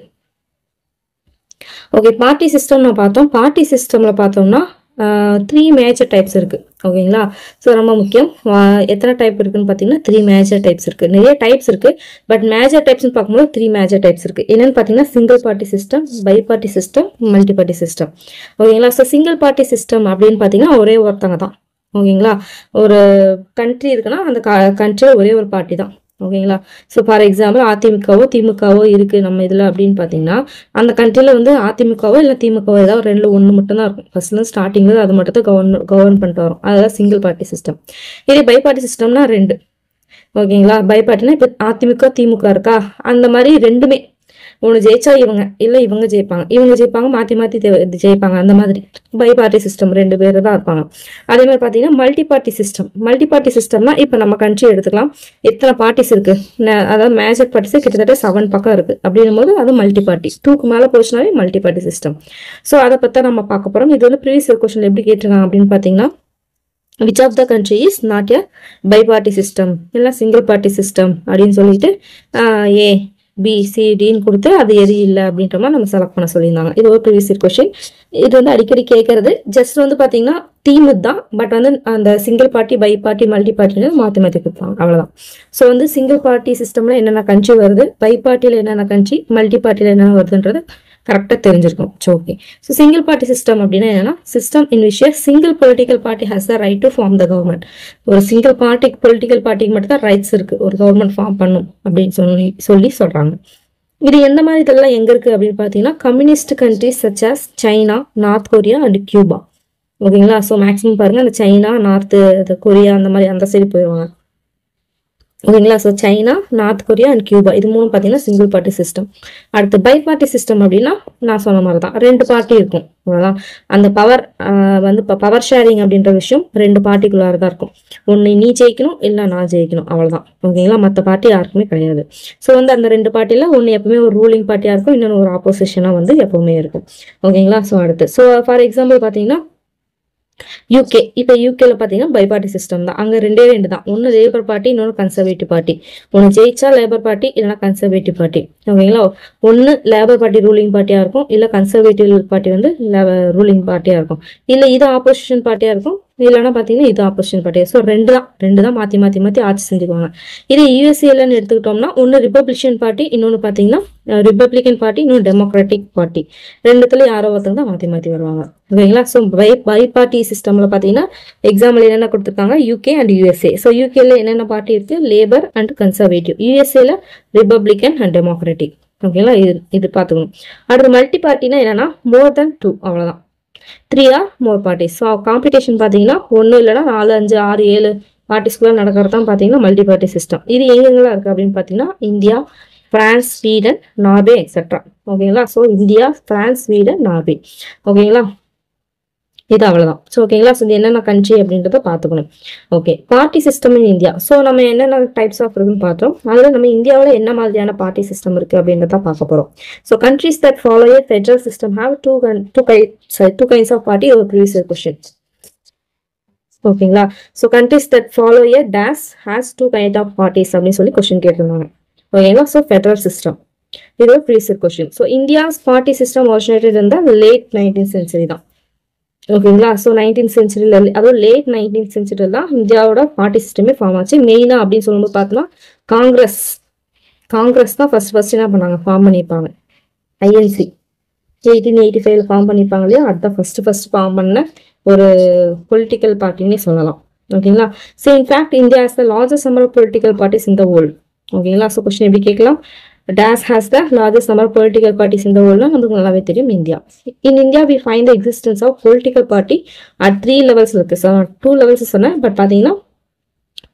ஓகே பார்ட்டி சிஸ்டம் நான் பார்த்தோம். பார்ட்டி சிஸ்டமில் பார்த்தோம்னா 3 மேஜர் டைப்ஸ் இருக்குது. ஓகேங்களா. ஸோ ரொம்ப முக்கியம். எத்தனை டைப் இருக்குன்னு பார்த்தீங்கன்னா 3 மேஜர் டைப்ஸ் இருக்குது. நிறைய டைப்ஸ் இருக்குது, பட் மேஜர் டைப்ஸ்னு பார்க்கும்போது 3 மேஜர் டைப்ஸ் இருக்குது. என்னென்னு பார்த்தீங்கன்னா single party system, bi party system, multi party system. ஓகேங்களா. ஸோ சிங்கிள் பார்ட்டி சிஸ்டம் அப்படின்னு பார்த்தீங்கன்னா ஒரே ஒருத்தங்க தான். ஓகேங்களா. ஒரு கண்ட்ரி இருக்குன்னா அந்த கண்ட்ரியில் ஒரே ஒரு பார்ட்டி தான். ஓகேங்களா. ஸோ ஃபார் எக்ஸாம்பிள் அதிமுகவோ திமுகவோ இருக்குது நம்ம இதில் அப்படின்னு பார்த்தீங்கன்னா அந்த கண்ட்ரியில் வந்து அதிமுகவோ இல்லை திமுகவோ ஏதாவது 2ல் 1 மட்டும் தான் இருக்கும். ஃபர்ஸ்ட்ல ஸ்டார்டிங்கில் அது மட்டும் தான் கவர்ன் பண்ணிட்டு வரும். அதுதான் சிங்கிள் பார்ட்டி சிஸ்டம். இதே பை பார்ட்டி சிஸ்டம்னா 2. ஓகேங்களா. பை பார்ட்டினா இப்போ அதிமுக திமுக இருக்கா, அந்த மாதிரி 2மே ஒன்று ஜெயிச்சா இவங்க, இல்லை இவங்க ஜெயிப்பாங்க, மாற்றி ஜெயிப்பாங்க. அந்த மாதிரி பை பார்ட்டி சிஸ்டம் 2 பேர் தான் இருப்பாங்க. அதே மாதிரி பார்த்தீங்கன்னா மல்டி பார்ட்டி சிஸ்டம்னா இப்போ நம்ம கண்ட்ரி எடுத்துக்கலாம், எத்தனை பார்ட்டிஸ் இருக்கு, அதாவது மேஜர் பார்ட்டிஸ் கிட்டத்தட்ட 7 பக்கம் இருக்கு. அப்படின்னும் போது அது மல்டி பார்ட்டி. 2க்கு மேலே போச்சுனாவே மல்டி பார்ட்டி சிஸ்டம். ஸோ அதை பற்றி நம்ம பார்க்க போகிறோம். இது வந்து ப்ரீவியஸ் கொஸ்டின் எப்படி கேட்டிருக்காங்க அப்படின்னு பார்த்தீங்கன்னா which of the country is not a biparty system, இல்லை சிங்கிள் பார்ட்டி சிஸ்டம் அப்படின்னு சொல்லிட்டு ஏ பி சி டின்னு கொடுத்து அது எது இல்லை அப்படின்ற மாதிரி நம்ம செலக்ட் பண்ண சொல்லியிருந்தாங்க. இது ஒரு ப்ரீவியஸ் கொஸ்டின். இது வந்து அடிக்கடி கேட்கறது. ஜஸ்ட் வந்து பார்த்தீங்கன்னா தீம் தான், பட் வந்து அந்த single party bi party multi பார்ட்டின்னு மாற்றி கொடுப்பாங்க, அவ்வளோதான். ஸோ வந்து சிங்கிள் பார்ட்டி சிஸ்டம்ல என்னென்ன கண்ட்ரி வருது, பை பார்ட்டியில் என்னென்ன கண்ட்ரி, மல்டி பார்ட்டியில் என்னென்ன வருதுன்றது கரெக்டாக தெரிஞ்சிருக்கும். Okay. So single party system அப்படின்னா என்னன்னா system in which single political party has the right to form the government. ஒரு சிங்கிள் பொலிட்டிக்கல் பார்ட்டிக்கு மட்டும் தான் ரைட்ஸ் இருக்கு ஒரு கவர்மெண்ட் ஃபார்ம் பண்ணும் அப்படின்னு சொல்லி சொல்றாங்க. இது எந்த மாதிரி இதெல்லாம் எங்க இருக்கு அப்படின்னு பார்த்தீங்கன்னா communist countries such as China, north Korea and Cuba. ஓகேங்களா. ஸோ மேக்ஸிமம் பாருங்க அந்த சைனா, நார்த் கொரியா அந்த மாதிரி அந்த சைடு போயிடுவாங்க. ஓகேங்களா. So China, north Korea and Cuba இது 3 பார்த்தீங்கன்னா சிங்கிள் பார்ட்டி சிஸ்டம். அடுத்து பை பார்ட்டி சிஸ்டம் அப்படின்னா நான் சொன்ன மாதிரி தான் 2 பார்ட்டி இருக்கும், அவ்வளோதான். அந்த பவர் வந்து இப்போ பவர் ஷேரிங் அப்படின்ற விஷயம் 2 பார்ட்டிக்குள்ளார தான் இருக்கும். ஒன்று நீ ஜெயிக்கணும், இல்லை நான் ஜெயிக்கணும், அவ்வளோதான். ஓகேங்களா. மற்ற பார்ட்டி யாருக்குமே கிடையாது. ஸோ வந்து அந்த 2 பார்ட்டியில் ஒன்று எப்பவுமே ஒரு ரூலிங் பார்ட்டியாக இருக்கும், இன்னொன்று ஒரு ஆப்போசிஷனாக வந்து எப்பவுமே இருக்கும். ஓகேங்களா. ஸோ அடுத்து ஃபார் எக்ஸாம்பிள் பார்த்தீங்கன்னா யூகே. இப்போ யூகேல பார்த்தீங்கன்னா பை பார்ட்டி சிஸ்டம் தான். அங்கே 2 தான், ஒன்று லேபர் பார்ட்டி, இன்னொன்று கன்சர்வேட்டிவ் பார்ட்டி. ஒன்று ஜெயிச்சா லேபர் பார்ட்டி, இல்லைனா கன்சர்வேட்டிவ் பார்ட்டி. ஓகேங்களா. ஒன்று லேபர் பார்ட்டி ரூலிங் பார்ட்டியாக இருக்கும், இல்லை கன்சர்வேட்டிவ் பார்ட்டி வந்து ரூலிங் பார்ட்டியாக இருக்கும், இல்லை இது ஆப்போசிஷன் பார்ட்டியாக இருக்கும், இல்லைன்னா பார்த்தீங்கன்னா இது ஆப்போசிஷன் பார்ட்டி. ஸோ 2 தான் மாற்றி ஆட்சி செஞ்சுக்குவாங்க. இது யூஎஸ்ஏலன்னு எடுத்துக்கிட்டோம்னா ஒன்று ரிப்பப்ளிகன் பார்ட்டி, இன்னொன்று பார்த்தீங்கன்னா ரிப்பப்ளிகன் பார்ட்டி, இன்னொன்று டெமோக்ராட்டிக் பார்ட்டி. 2த்துல யாரோ ஒருத்தங்க தான் மாற்றி வருவாங்க. ஓகேங்களா. ஸோ பை பார்ட்டி சிஸ்டம்ல பார்த்தீங்கன்னா எக்ஸாம்பிள் என்னென்ன கொடுத்துருக்காங்க, யூகே அண்ட் யூஎஸ்ஏ. ஸோ யூகேல என்னென்ன பார்ட்டி இருக்கு, லேபர் அண்ட் கன்சர்வேட்டிவ். யூஎஸ்ஏல ரிப்பப்ளிகன் அண்ட் டெமோக்ராட்டிக். ஓகேங்களா. இது பார்த்துக்கணும். அடுத்து மல்டி பார்ட்டினா என்னன்னா மோர் தென் 2, அவ்வளோதான். 3 ஆர் மோர் பார்ட்டிஸ். ஸோ காம்படிஷன் பார்த்தீங்கன்னா 1 இல்லைனா 4, 5, 6, 7 பார்ட்டிஸ்குள்ள நடக்கிறது தான் பார்த்தீங்கன்னா மல்டி பார்ட்டி சிஸ்டம். இது எங்கெங்கெல்லாம் இருக்குது அப்படின்னு பார்த்தீங்கன்னா India, France, Sweden, Norway etcetera. ஓகேங்களா. So India, France, Sweden, Norway. ஓகேங்களா. இது அவ்வளவுதான். ஸோ ஓகேங்களா. ஸோ இது என்னென்ன கண்ட்ரி அப்படின்றத பார்த்துக்கணும். Okay, party system in India. So நம்ம என்னென்ன டைப்ஸ் ஆஃப் இருக்குன்னு பார்த்தோம். அதில் நம்ம இந்தியாவில் என்ன மாதிரியான பார்ட்டி சிஸ்டம் இருக்கு அப்படின்றத பார்க்க போறோம். So countries that follow A federal system have two kinds of party ஒரு ப்ரீவியஸ் கொஸ்டின். ஓகேங்களா. So countries that follow A days has 2 kinds of parties அப்படின்னு சொல்லி கொஸ்டின் கேட்டிருந்தாங்க. ஓகேங்களா. ஸோ ஃபெடரல் சிஸ்டம் இது ஒரு previous question. So India's party system originated இன் த late 19th century தான். ஓகேங்களா. ஸோ 19th century அதுவும் லேட் 19th century தான் இந்தியாவோட பார்ட்டி சிஸ்டமே ஃபார்ம் ஆச்சு. மெயினா அப்படின்னு சொல்லும்போது பார்த்தோம்னா காங்கிரஸ் தான் ஃபர்ஸ்ட் என்ன பண்ணாங்க, ஃபார்ம் பண்ணியிருப்பாங்க. ஐஎன்சி 1885 ஃபார்ம் பண்ணியிருப்பாங்க இல்லையா, அதுதான் ஃபர்ஸ்ட் ஃபார்ம் பண்ண ஒரு பொலிட்டிக்கல் பார்ட்டின்னே சொல்லலாம். ஓகேங்களா. So in fact India is the largest number of political parties in the world. ஓகேங்களா. ஸோ கொஸ்டின் எப்படி கேட்கலாம், DAS has the largest number of political parties in the world. நமக்கு நல்லாவே தெரியும் India. In India we find the existence of political party at 3 levels இருக்கு. So 2 levels சொன்னேன், but பார்த்தீங்கன்னா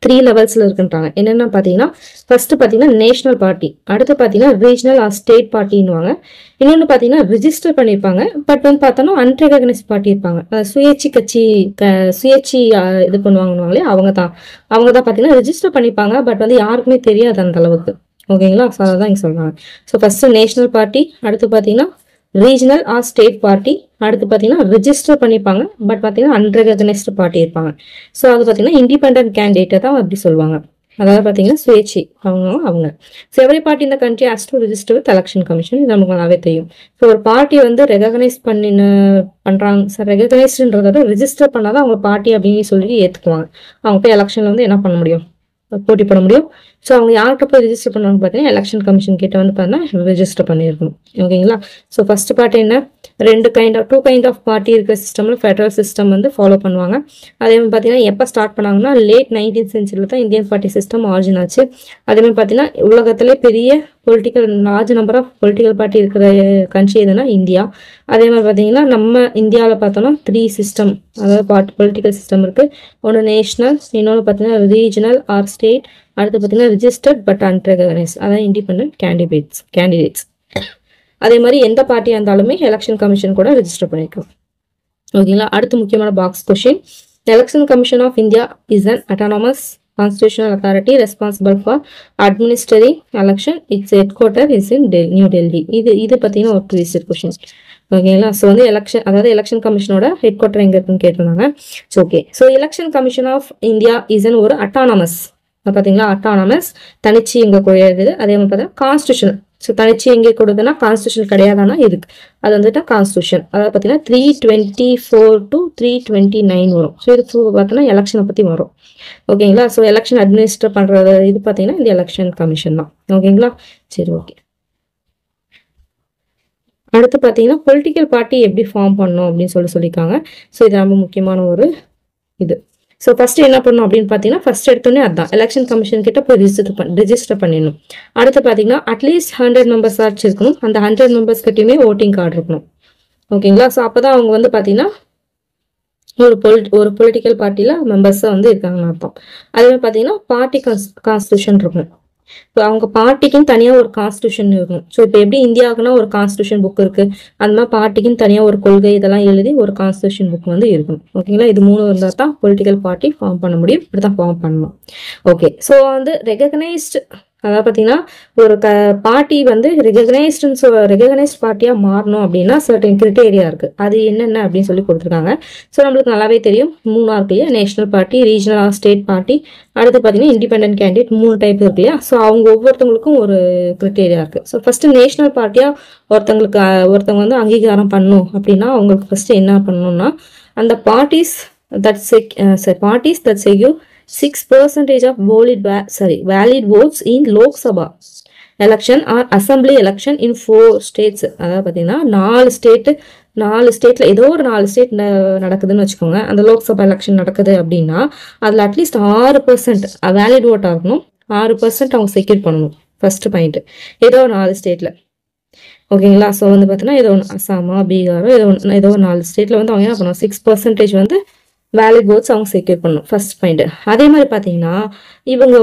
3 levelsல இருக்குன்றாங்க. என்னென்ன பார்த்தீங்கன்னா, ஃபர்ஸ்ட் பார்த்தீங்கன்னா நேஷனல் பார்ட்டி, அடுத்து பார்த்தீங்கன்னா ரீஜனல் ஆர் ஸ்டேட் பார்ட்டின்னுவாங்க. இன்னொன்று பார்த்தீங்கன்னா ரிஜிஸ்டர் பண்ணியிருப்பாங்க, பட் வந்து பார்த்தோன்னா அன்ரெகனைஸ்ட் பார்ட்டி இருப்பாங்க. சுயேட்சி கட்சி இது பண்ணுவாங்கன்னு அவங்க தான் பார்த்தீங்கன்னா ரிஜிஸ்டர் பண்ணிப்பாங்க, பட் வந்து யாருக்குமே தெரியாது அந்த அளவுக்கு. ஓகேங்களா. ஸோ அதான் இங்கே சொல்கிறாங்க. ஸோ ஃபர்ஸ்ட் நேஷனல் பார்ட்டி, அடுத்து பார்த்தீங்கன்னா ரீஜனல் ஆர் ஸ்டேட் பார்ட்டி, அடுத்து பார்த்தீங்கன்னா ரிஜிஸ்டர் பண்ணிப்பாங்க, பட் பார்த்தீங்கன்னா அன்ரெகனைஸ்டு பார்ட்டி இருப்பாங்க. ஸோ அது பார்த்தீங்கன்னா இண்டிபெண்டன்ட் கேண்டிடேட்டை தான் அப்படி சொல்லுவாங்க. அதாவது பார்த்தீங்கன்னா சுயேட்சை அவங்க. ஸோ எவரி பார்ட்டி இந்த country has to register with election commission. இது நமக்கு நல்லாவே தெரியும். ஸோ ஒரு பார்ட்டியை வந்து ரெகனைஸ் பண்றாங்க சார், ரெகனைஸ்டுன்றத ரிஜிஸ்டர் பண்ணாதான் அவங்க பார்ட்டி அப்படின்னு சொல்லி ஏற்றுக்குவாங்க. அவங்க போய் எலெக்ஷன்ல வந்து என்ன பண்ண முடியும், போட்டி போட முடியும். ஸோ அவங்க யார்கிட்ட போய் ரிஜிஸ்டர் பண்ணுவாங்க பார்த்தீங்கன்னா எலெக்ஷன் கமிஷன் கிட்ட வந்து பார்த்தீங்கன்னா ரிஜிஸ்டர் பண்ணியிருக்கணும். ஓகேங்களா. ஸோ ஃபர்ஸ்ட் பார்ட்டி என்ன, 2 kind of பார்ட்டி இருக்கிற சிஸ்டம்ல ஃபெடரல் சிஸ்டம் வந்து ஃபாலோ பண்ணுவாங்க. அதே மாதிரி பார்த்தீங்கன்னா எப்போ ஸ்டார்ட் பண்ணாங்கன்னா லேட் 19th century தான் இந்தியன் பார்ட்டி சிஸ்டம் ஆரிஜின் ஆச்சு. அதே மாதிரி பார்த்தீங்கன்னா உலகத்திலே பெரிய large number of political party இருக்கிற கண்ட்ரி எதுனா இந்தியா. அதே மாதிரி பார்த்தீங்கன்னா நம்ம இந்தியாவில் பார்த்தோம்னா 3 சிஸ்டம், அதாவது பொலிட்டிக்கல் சிஸ்டம் இருக்கு. ஒன்று நேஷனல், இன்னொன்று பார்த்தீங்கன்னா ரீஜனல் ஆர் ஸ்டேட், அடுத்து பார்த்தீங்கன்னா ரிஜிஸ்டர்ட் பட் அன்ரெகனைஸ்ட், அதாவது இண்டிபெண்டன்ட் கேண்டிடேட்ஸ். அதே மாதிரி எந்த பார்ட்டியாக இருந்தாலுமே எலெக்ஷன் கமிஷன் கூட ரிஜிஸ்டர் பண்ணியிருக்கோம். ஓகேங்களா. அடுத்து முக்கியமான box question, election commission of India is an autonomous constitutional authority responsible for administering election. Its headquarters is in New Delhi. இது பார்த்தீங்கன்னா ஒரு ப்ரீவியஸ் கொஸ்டின். ஓகேங்களா. ஸோ வந்து எலெக்ஷன் கமிஷனோட ஹெட் குவார்டர் எங்க இருக்குன்னு கேட்டிருந்தாங்க. Okay. So election commission of India is an ஒரு அட்டானமஸ், பார்த்தீங்களா, அட்டானமஸ் தனிச்சு எங்க கூடியது. அதே மாதிரி பார்த்தா கான்ஸ்டியூஷன். ஸோ தனிச்சு எங்கே கொடுக்குதுன்னா கான்ஸ்டியூஷன் கிடையாதானா இருக்கு, அது வந்துட்டு கான்ஸ்டியூஷன். அதாவது பார்த்தீங்கன்னா 324 to 329 வரும். ஸோ இது பார்த்தீங்கன்னா எலெக்ஷனை பற்றி வரும். ஓகேங்களா. ஸோ எலெக்ஷன் அட்மினிஸ்டர் பண்றது இது பார்த்தீங்கன்னா இந்த எலெக்ஷன் கமிஷன் தான். ஓகேங்களா. சரி, ஓகே. அடுத்து பார்த்தீங்கன்னா பொலிட்டிக்கல் பார்ட்டி எப்படி ஃபார்ம் பண்ணணும் அப்படின்னு சொல்லியிருக்காங்க. ஸோ இது ரொம்ப முக்கியமான ஒரு இது. ஸோ ஃபர்ஸ்ட் என்ன பண்ணணும் அப்படின்னு பார்த்தீங்கன்னா, ஃபர்ஸ்ட் எடுத்தோடனே அதுதான் எலெக்ஷன் கமிஷன் கிட்ட போய் ரிஜிஸ்டர் பண்ணிடணும். அடுத்து பார்த்தீங்கன்னா அட்லீஸ்ட் 100 மெம்பர்ஸ் ஆச்சு இருக்கணும். அந்த 100 மெம்பர்ஸ் கிட்டையுமே ஓட்டிங் கார்டு இருக்கணும். ஓகேங்களா. ஸோ அப்போதான் அவங்க வந்து பார்த்தீங்கன்னா ஒரு பொலிட்டிக்கல் பார்ட்டியில் மெம்பர்ஸாக வந்து இருக்காங்கன்னு அர்த்தம். அதே மாதிரி பார்த்தீங்கன்னா பார்ட்டி கான்ஸ்டியூஷன் இருக்கணும். இப்போ அவங்க பார்ட்டிக்குன்னு தனியாக ஒரு கான்ஸ்டியூஷன் இருக்கணும். ஸோ இப்போ எப்படி இந்தியாவுக்குன்னா ஒரு கான்ஸ்டியூஷன் புக் இருக்கு, அந்த மாதிரி பார்ட்டிக்குன்னு தனியாக ஒரு கொள்கை இதெல்லாம் எழுதி ஒரு கான்ஸ்டியூஷன் புக் வந்து இருக்கணும். ஓகேங்களா. இது 3 இருந்தால் தான் பொலிட்டிக்கல் பார்ட்டி ஃபார்ம் பண்ண முடியும். இப்படி தான் ஃபார்ம் பண்ணணும். ஓகே. ஸோ வந்து ரெகக்னைஸ்டு, அதாவது பார்த்தீங்கன்னா ஒரு பார்ட்டி வந்து ரெகக்னைஸ்ட் பார்ட்டியாக மாறணும் அப்படின்னா சர்டன் கிரிட்டேரியா இருக்கு. அது என்னென்ன அப்படின்னு சொல்லி கொடுத்துருக்காங்க. ஸோ நம்மளுக்கு நல்லாவே தெரியும் 3 இருக்கு இல்லையா, national party, regional or state party, அடுத்து பார்த்தீங்கன்னா இண்டிபெண்டன்ட் கேண்டிடேட், 3 டைப் இருக்கு இல்லையா. ஸோ அவங்க ஒவ்வொருத்தவங்களுக்கும் ஒரு கிரிட்டேரியா இருக்கு. ஸோ ஃபர்ஸ்ட் நேஷனல் பார்ட்டியா ஒருத்தவங்க வந்து அங்கீகாரம் பண்ணணும் அப்படின்னா அவங்களுக்கு ஃபர்ஸ்ட் என்ன பண்ணணும்னா, அந்த parties that secure 6% of valid votes in Lok Sabha election or assembly election in 4 states. அதாவது பார்த்தீங்கன்னா 4 ஸ்டேட்ல ஏதோ ஒரு 4 ஸ்டேட் நடக்குதுன்னு வச்சுக்கோங்க. அந்த லோக்சபா எலெக்ஷன் நடக்குது அப்படின்னா அதுல அட்லீஸ்ட் 6% வேலிட் ஓட்டா இருக்கணும். 6% அவங்க செக்யூர் பண்ணணும். ஃபர்ஸ்ட் பாயிண்ட், ஏதோ 4 ஸ்டேட்ல. ஓகேங்களா. ஸோ வந்து பார்த்தீங்கன்னா ஏதோ அசாமா, பீகாரோ ஏதோ 4 ஸ்டேட்ல வந்து அவங்க என்ன பண்ணுவாங்க, 6% வந்து வேலிட் ஓட்ஸ் அவங்க செக்யூர் பண்ணணும். First point. அதே மாதிரி பார்த்தீங்கன்னா இவங்க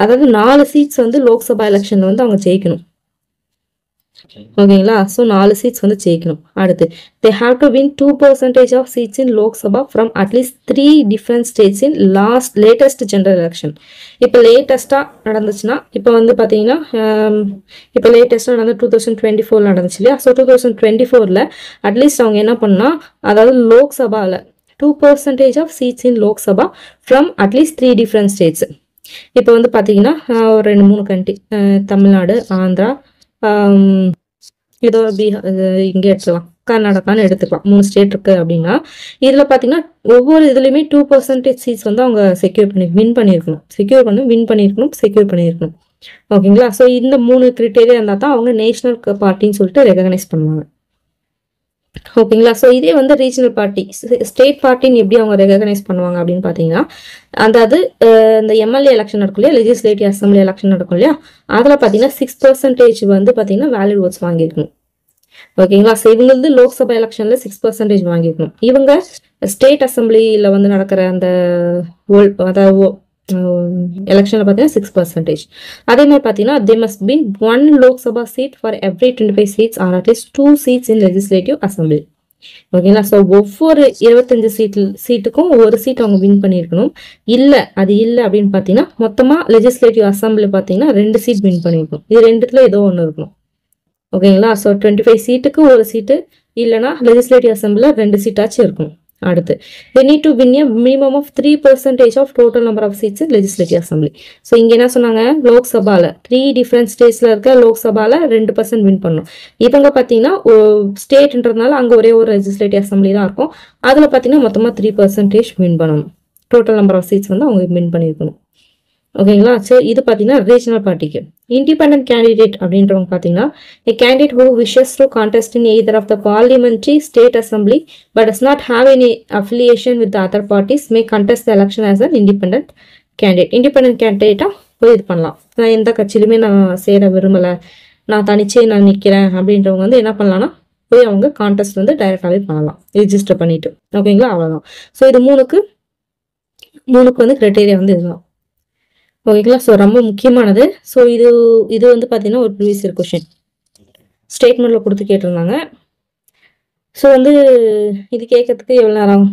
அதாவது 4 சீட்ஸ் வந்து லோக்சபா எலெக்ஷன்ல வந்து அவங்க ஜெயிக்கணும். ஓகேங்களா? ஸோ 4 சீட்ஸ் வந்து ஜெயிக்கணும். அடுத்து they have to win 2% of seats in Lok Sabha from at least 3 different states in latest general election. இப்போ லேட்டஸ்டா நடந்துச்சுன்னா இப்போ வந்து பார்த்தீங்கன்னா இப்போ லேட்டஸ்டா நடந்து 2024 நடந்துச்சு இல்லையா? ஸோ 2024ல அட்லீஸ்ட் அவங்க என்ன பண்ணா, அதாவது லோக்சபாவில் 2% of seats in Lok Sabha from at least 3 different states. இப்போ வந்து பார்த்தீங்கன்னா ஒரு 2-3 கண்ட்ரி, தமிழ்நாடு, ஆந்திரா, ஏதோ இங்கே எடுத்துக்கலாம், கர்நாடகான்னு எடுத்துக்கலாம். 3 ஸ்டேட் இருக்கு அப்படின்னா இதில் பார்த்தீங்கன்னா ஒவ்வொரு இதுலையுமே 2% சீட்ஸ் வந்து அவங்க செக்யூர் பண்ணியிருக்கணும். செக்யூர் பண்ணியிருக்கணும். ஓகேங்களா? ஸோ இந்த 3 கிரிட்டேரியா இருந்தால் தான் அவங்க நேஷனல் பார்ட்டின்னு சொல்லிட்டு ரெகனைஸ் பண்ணுவாங்க. ஓகேங்களா? ஸோ இதே வந்து ரீஜனல் பார்ட்டி, ஸ்டேட் பார்ட்டின்னு எப்படி அவங்க ரெகனைஸ் பண்ணுவாங்க அப்படின்னு பார்த்தீங்கன்னா, அதாவது இந்த எம்எல்ஏ எலெக்ஷன் நடக்கும் இல்லையா, லெஜிஸ்லேட்டிவ் அசம்பிளி எலெக்ஷன் நடக்கும் இல்லையா, அதில் பார்த்தீங்கன்னா 6% வந்து பார்த்தீங்கன்னா வேலிட் ஓட்ஸ் வாங்கியிருக்கணும். ஓகேங்களா? ஸோ இவங்க வந்து லோக்சபா எலெக்ஷன்ல 6% வாங்கியிருக்கணும். இவங்க ஸ்டேட் அசம்பிளியில் வந்து நடக்கிற அந்த அதாவது எலெக்ஷன்ல பார்த்தீங்கன்னா 6%. அதே மாதிரி பார்த்தீங்கன்னா they must be 1 Lok Sabha seat for every 25 seats or at least 2 seats in legislative assembly. ஓகேங்களா? ஸோ ஒவ்வொரு 25 சீட்டுக்கும் ஒரு சீட் அவங்க வின் பண்ணியிருக்கணும். அது இல்லை அப்படின்னு பார்த்தீங்கன்னா மொத்தமாக லெஜிஸ்லேட்டிவ் அசம்பிளி பார்த்தீங்கன்னா 2 சீட் வின் பண்ணியிருக்கணும். இது ரெண்டுத்துல ஏதோ ஒன்று இருக்கணும். ஓகேங்களா? ஸோ 25 சீட்டுக்கு ஒரு சீட்டு, இல்லைனா லெஜிஸ்லேட்டிவ் அசம்பிளில் 2 சீட்டாச்சும் இருக்கும். அடுத்து they need to win a minimum of 3% of total number of seats in legislative assembly. So இங்கே என்ன சொன்னாங்க, லோக்சபாவில் 3 டிஃப்ரெண்ட் ஸ்டேட்ஸில் இருக்க லோக்சபாவில் 2% வின் பண்ணணும். இவங்க பார்த்தீங்கன்னா ஸ்டேட்ன்றதுனால அங்கே ஒரே ஒரு லெஜிஸ்லேட்டிவ் அசம்பிளி தான் இருக்கும். அதில் பார்த்தீங்கன்னா மொத்தமாக 3% வின் பண்ணணும். டோட்டல் நம்பர் ஆஃப் சீட்ஸ் வந்து அவங்க வின் பண்ணியிருக்கணும். ஓகேங்களா? ஸோ இது பார்த்தீங்கன்னா ரீஜனல் பார்ட்டிக்கு. இண்டிபெண்டன்ட் கேண்டிடேட் அப்படின்றவங்க பார்த்தீங்கன்னா a candidate who wishes to contest in either of the parliamentary, state assembly but does not have any affiliation with the other parties may contest the election as an independent candidate. Independent கேண்டிடேட்டாக போய் இது பண்ணலாம். நான் எந்த கட்சியிலுமே நான் சேர விரும்பலை, நான் தனிச்சே நான் நிற்கிறேன் அப்படின்றவங்க வந்து என்ன பண்ணலாம்னா போய் அவங்க கான்டெஸ்ட் வந்து டைரெக்டாகவே பண்ணலாம், ரிஜிஸ்டர் பண்ணிட்டு. ஓகேங்களா? அவ்வளோதான். ஸோ இது மூணுக்கு வந்து கிரைட்டேரியா வந்து இதுதான். ஓகேங்களா? ஸோ ரொம்ப முக்கியமானது. ஸோ இது வந்து பார்த்தீங்கன்னா ஒரு ப்ரீவியஸ் இயர் கொஷின் ஸ்டேட்மெண்ட்டில் கொடுத்து கேட்டிருந்தாங்க. ஸோ வந்து இது கேட்கறதுக்கு எவ்வளோ நேரம்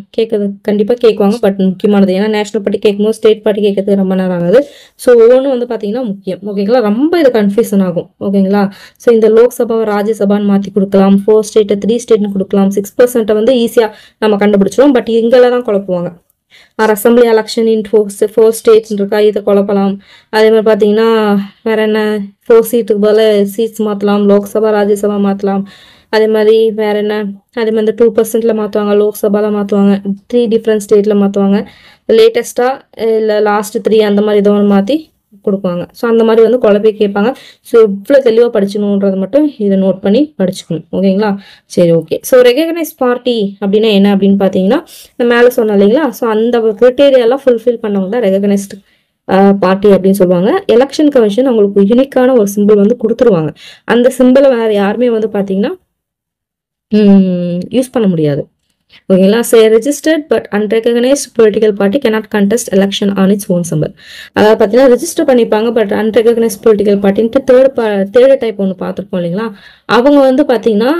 கண்டிப்பாக கேட்குவாங்க. பட் முக்கியமானது, ஏன்னா நேஷனல் பார்ட்டி கேட்கும்போது ஸ்டேட் பார்ட்டி கேட்கறதுக்கு ரொம்ப நேரம் ஆகுது. ஸோ ஒவ்வொன்றும் வந்து பார்த்தீங்கன்னா முக்கியம். ஓகேங்களா? ரொம்ப இது கன்ஃபியூஷன் ஆகும். ஓகேங்களா? ஸோ இந்த லோக்சபாவை ராஜ்யசபான்னு மாற்றி கொடுக்கலாம், 4 ஸ்டேட்டை 3 ஸ்டேட்னு கொடுக்கலாம், 6% வந்து ஈஸியாக நம்ம கண்டுபிடிச்சிடும். பட் இங்கெல்லாம் தான் குழப்புவாங்க. அசம்பிளி எலெக்ஷன் இன் 4 ஸ்டேட்ஸ் இருக்கா, இதை குழப்பலாம். அதே மாதிரி பார்த்தீங்கன்னா வேற என்ன, 4 சீட்டுக்கு போல சீட்ஸ் மாற்றலாம், லோக்சபா ராஜ்யசபா மாற்றலாம். அதே மாதிரி வேற என்ன, அதே மாதிரி 2%ல மாற்றுவாங்க, லோக்சபாவில் மாற்றுவாங்க, 3 டிஃப்ரெண்ட் ஸ்டேட்டில் மாற்றுவாங்க, லேட்டஸ்ட்டாக இல்லை லாஸ்ட் 3 அந்த மாதிரி ஏதோ ஒன்று மாற்றி கொடுப்பாங்க. ஸோ அந்த மாதிரி வந்து குழப்பி கேட்பாங்க. ஸோ இவ்வளோ தெளிவாக படிச்சுக்கணுன்றது மட்டும் இதை நோட் பண்ணி படிச்சுக்கணும். ஓகேங்களா? சரி, ஓகே. ஸோ ரெகக்னைஸ் பார்ட்டி அப்படின்னா என்ன அப்படின்னு பார்த்தீங்கன்னா நான் மேலே சொன்னேன் இல்லைங்களா? ஸோ அந்த கிரிட்டேரியாலாம் ஃபுல்ஃபில் பண்ணவங்க தான் ரெகக்னைஸ்டு பார்ட்டி அப்படின்னு சொல்லுவாங்க. எலெக்ஷன் கமிஷன் அவங்களுக்கு யூனிக்கான ஒரு சிம்பிள் வந்து கொடுத்துருவாங்க. அந்த சிம்பிளை வேறு யாருமே வந்து பார்த்தீங்கன்னா யூஸ் பண்ண முடியாது. ஓகேங்களா? So registered but unrecognised political party cannot contest election on its own symbol. அதாவது பார்த்தீங்கன்னா ரெஜிஸ்டர் பண்ணிப்பாங்க, பட் அன்ரெகனைஸ்ட் பொலிட்டிக்கல் பார்ட்டின்ட்டு தேர்ட் டைப் ஒன்று பார்த்துருப்போம் இல்லைங்களா? அவங்க வந்து பார்த்தீங்கன்னா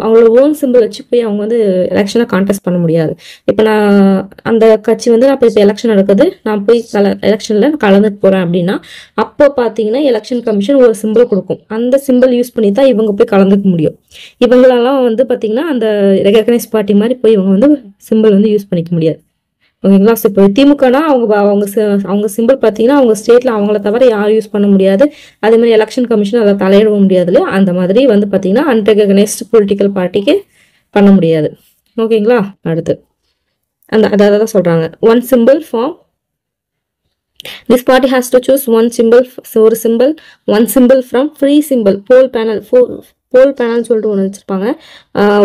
அவங்களோட ஓன் சிம்பிள் வச்சு போய் அவங்க வந்து எலெக்ஷனை கான்டெஸ்ட் பண்ண முடியாது. இப்போ நான் அந்த கட்சி வந்து நான் இப்போ எலெக்ஷன் நடக்குது, நான் போய் எலெக்ஷனில் கலந்துட்டு போகிறேன் அப்படின்னா அப்போ பார்த்தீங்கன்னா எலெக்ஷன் கமிஷன் ஒரு சிம்பிள் கொடுக்கும். அந்த சிம்பிள் யூஸ் பண்ணி தான் இவங்க போய் கலந்துக்க முடியும். இவங்களெல்லாம் வந்து பார்த்தீங்கன்னா அந்த ரெகக்னைஸ் பார்ட்டி மாதிரி போய் இவங்க வந்து சிம்பிள் வந்து யூஸ் பண்ணிக்க முடியாது. ஓகேங்களா? ஸோ இப்போ திமுகனா அவங்க சிம்பிள் பார்த்தீங்கன்னா அவங்க ஸ்டேட்ல அவங்கள தவிர யாரும் யூஸ் பண்ண முடியாது. அதே மாதிரி எலெக்ஷன் கமிஷன் அதை தலையிடவும் முடியாது இல்லையா? அந்த மாதிரி வந்து பார்த்தீங்கன்னா அன்ரெகனைஸ்ட் பொலிட்டிக்கல் பார்ட்டிக்கு பண்ண முடியாது. ஓகேங்களா? அடுத்து அதான் சொல்றாங்க, one simple form this party has to choose one symbol from free symbol poll panel சொல்லிட்டு ஒன்று வச்சிருப்பாங்க.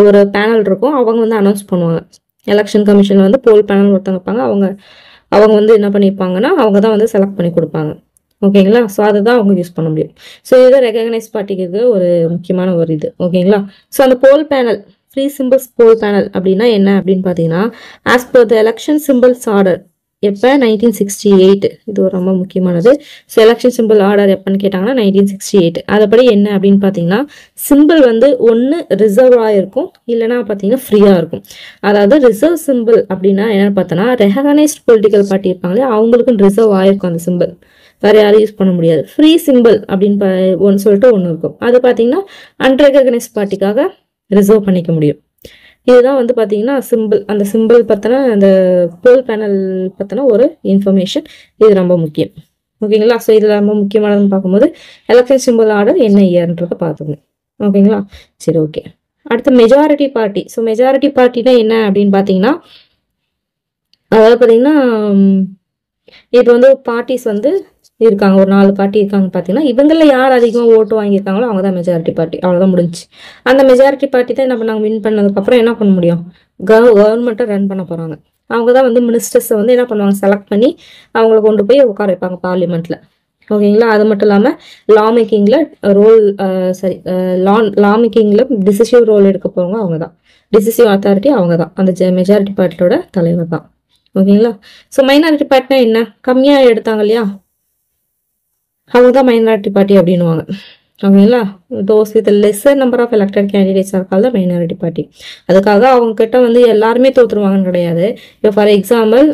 ஒரு பேனல் இருக்கும், அவங்க வந்து அனௌன்ஸ் பண்ணுவாங்க. எலெக்ஷன் கமிஷன்ல வந்து போல் பேனல் ஒருத்தவங்க இருப்பாங்க, அவங்க வந்து என்ன பண்ணியிருப்பாங்கன்னா அவங்க தான் வந்து செலக்ட் பண்ணி கொடுப்பாங்க. ஓகேங்களா? ஸோ அதை தான் அவங்க யூஸ் பண்ண முடியும். ஸோ இது ரெகக்னைஸ் பார்ட்டிக்கு ஒரு முக்கியமான ஒரு இது. ஓகேங்களா? ஸோ அந்த போல் பேனல், ஃப்ரீ சிம்பிள்ஸ் போல் பேனல் அப்படின்னா என்ன அப்படின்னு பார்த்தீங்கன்னா, as per the election symbols order எப்போ 1968, இது ஒரு ரொம்ப முக்கியமானது. ஸோ எலெக்ஷன் சிம்பிள் ஆர்டர் எப்போன்னு கேட்டாங்கன்னா 1968. அதுபடி என்ன அப்படின்னு பார்த்தீங்கன்னா சிம்பிள் வந்து ஒன்று ரிசர்வாக இருக்கும், இல்லைனா பார்த்தீங்கன்னா ஃப்ரீயாக இருக்கும். அதாவது ரிசர்வ் சிம்பிள் அப்படின்னா என்னன்னு பார்த்தோன்னா ரெகனைஸ்ட் பொலிட்டிக்கல் பார்ட்டி இருப்பாங்களே அவங்களுக்கும் ரிசர்வ் ஆயிருக்கும் அந்த சிம்பிள், வேற யாரும் யூஸ் பண்ண முடியாது. ஃப்ரீ சிம்பிள் அப்படின்னு ஒன்று சொல்லிட்டு ஒன்று இருக்கும், அது பார்த்தீங்கன்னா அன்ரெகனைஸ்ட் பார்ட்டிக்காக ரிசர்வ் பண்ணிக்க முடியும். இதுதான் வந்து பார்த்தீங்கன்னா சிம்பிள். அந்த சிம்பிள் பற்றின அந்த போல் பேனல் பற்றின ஒரு இன்ஃபர்மேஷன், இது ரொம்ப முக்கியம். ஓகேங்களா? ஸோ இதில் ரொம்ப முக்கியமானதுன்னு பார்க்கும்போது எலெக்ஷன் சிம்பிள் ஆர்டர் என்ன இயர்ன்றதை பார்த்துக்கணும். ஓகேங்களா? சரி, ஓகே. அடுத்து மெஜாரிட்டி பார்ட்டி. ஸோ மெஜாரிட்டி பார்ட்டினா என்ன அப்படின்னு பார்த்தீங்கன்னா அதாவது பார்த்தீங்கன்னா இப்போ வந்து பார்ட்டிஸ் வந்து இருக்காங்க, ஒரு 4 பார்ட்டி இருக்காங்க பார்த்தீங்கன்னா இவங்களில் யார் அதிகமாக ஓட்டு வாங்கியிருக்காங்களோ அவங்க தான் மெஜாரிட்டி பார்ட்டி. அவ்வளோதான் முடிஞ்சு. அந்த மெஜாரிட்டி பார்ட்டி தான் என்ன பண்ணாங்க, வின் பண்ணதுக்கப்புறம் என்ன பண்ண முடியும், கவர்மெண்ட்டை ரன் பண்ண போகிறாங்க. அவங்க தான் வந்து மினிஸ்டர்ஸை வந்து என்ன பண்ணுவாங்க, செலக்ட் பண்ணி அவங்கள கொண்டு போய் உட்கார வைப்பாங்க பார்லிமெண்ட்டில். ஓகேங்களா? அது மட்டும் இல்லாமல் லா மேக்கிங்கில் லா மேக்கிங்கில் டிசிசிவ் ரோல் எடுக்க போகிறவங்க அவங்க தான், டிசிசிவ் அத்தாரிட்டி அவங்க தான், அந்த மெஜாரிட்டி பார்ட்டியோட தலைவர் தான். ஓகேங்களா? ஸோ மைனாரிட்டி பார்ட்டினா என்ன, கம்மியாக எடுத்தாங்க இல்லையா, அவங்க தான் மைனாரிட்டி பார்ட்டி அப்படின்னுவாங்க. ஓகேங்களா? Those with lesser number of elected candidates இருக்கால் தான் மைனாரிட்டி பார்ட்டி. அதுக்காக அவங்க கிட்ட வந்து எல்லாருமே தோற்றுருவாங்கன்னு கிடையாது. இப்போ ஃபார் எக்ஸாம்பிள்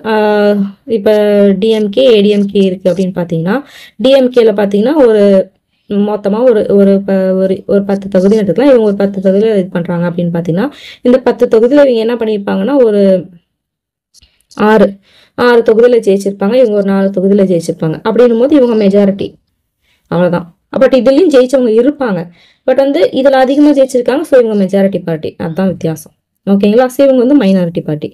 இப்போ டிஎம்கே ஏடிஎம்கே இருக்குது அப்படின்னு பார்த்தீங்கன்னா டிஎம்கேல பார்த்தீங்கன்னா ஒரு மொத்தமாக ஒரு 10 தொகுதி எடுத்துக்கலாம். இவங்க ஒரு 10 தொகுதியில் இது பண்ணுறாங்க அப்படின்னு பார்த்தீங்கன்னா இந்த 10 தொகுதியில் இவங்க என்ன பண்ணியிருப்பாங்கன்னா ஒரு 6 தொகுதியில் ஜெயிச்சிருப்பாங்க, இவங்க ஒரு 4 தொகுதியில் ஜெயிச்சிருப்பாங்க. அப்படின்னும் போது இவங்க மெஜாரிட்டி, அவ்வளோதான். பட் இதுலேயும் ஜெயிச்சவங்க இருப்பாங்க, பட் வந்து இதில் அதிகமாக ஜெயிச்சிருக்காங்க, ஸோ இவங்க மெஜாரிட்டி பார்ட்டி, அதுதான் வித்தியாசம். ஓகேங்களா? ஸோ இவங்க வந்து மைனாரிட்டி பார்ட்டி.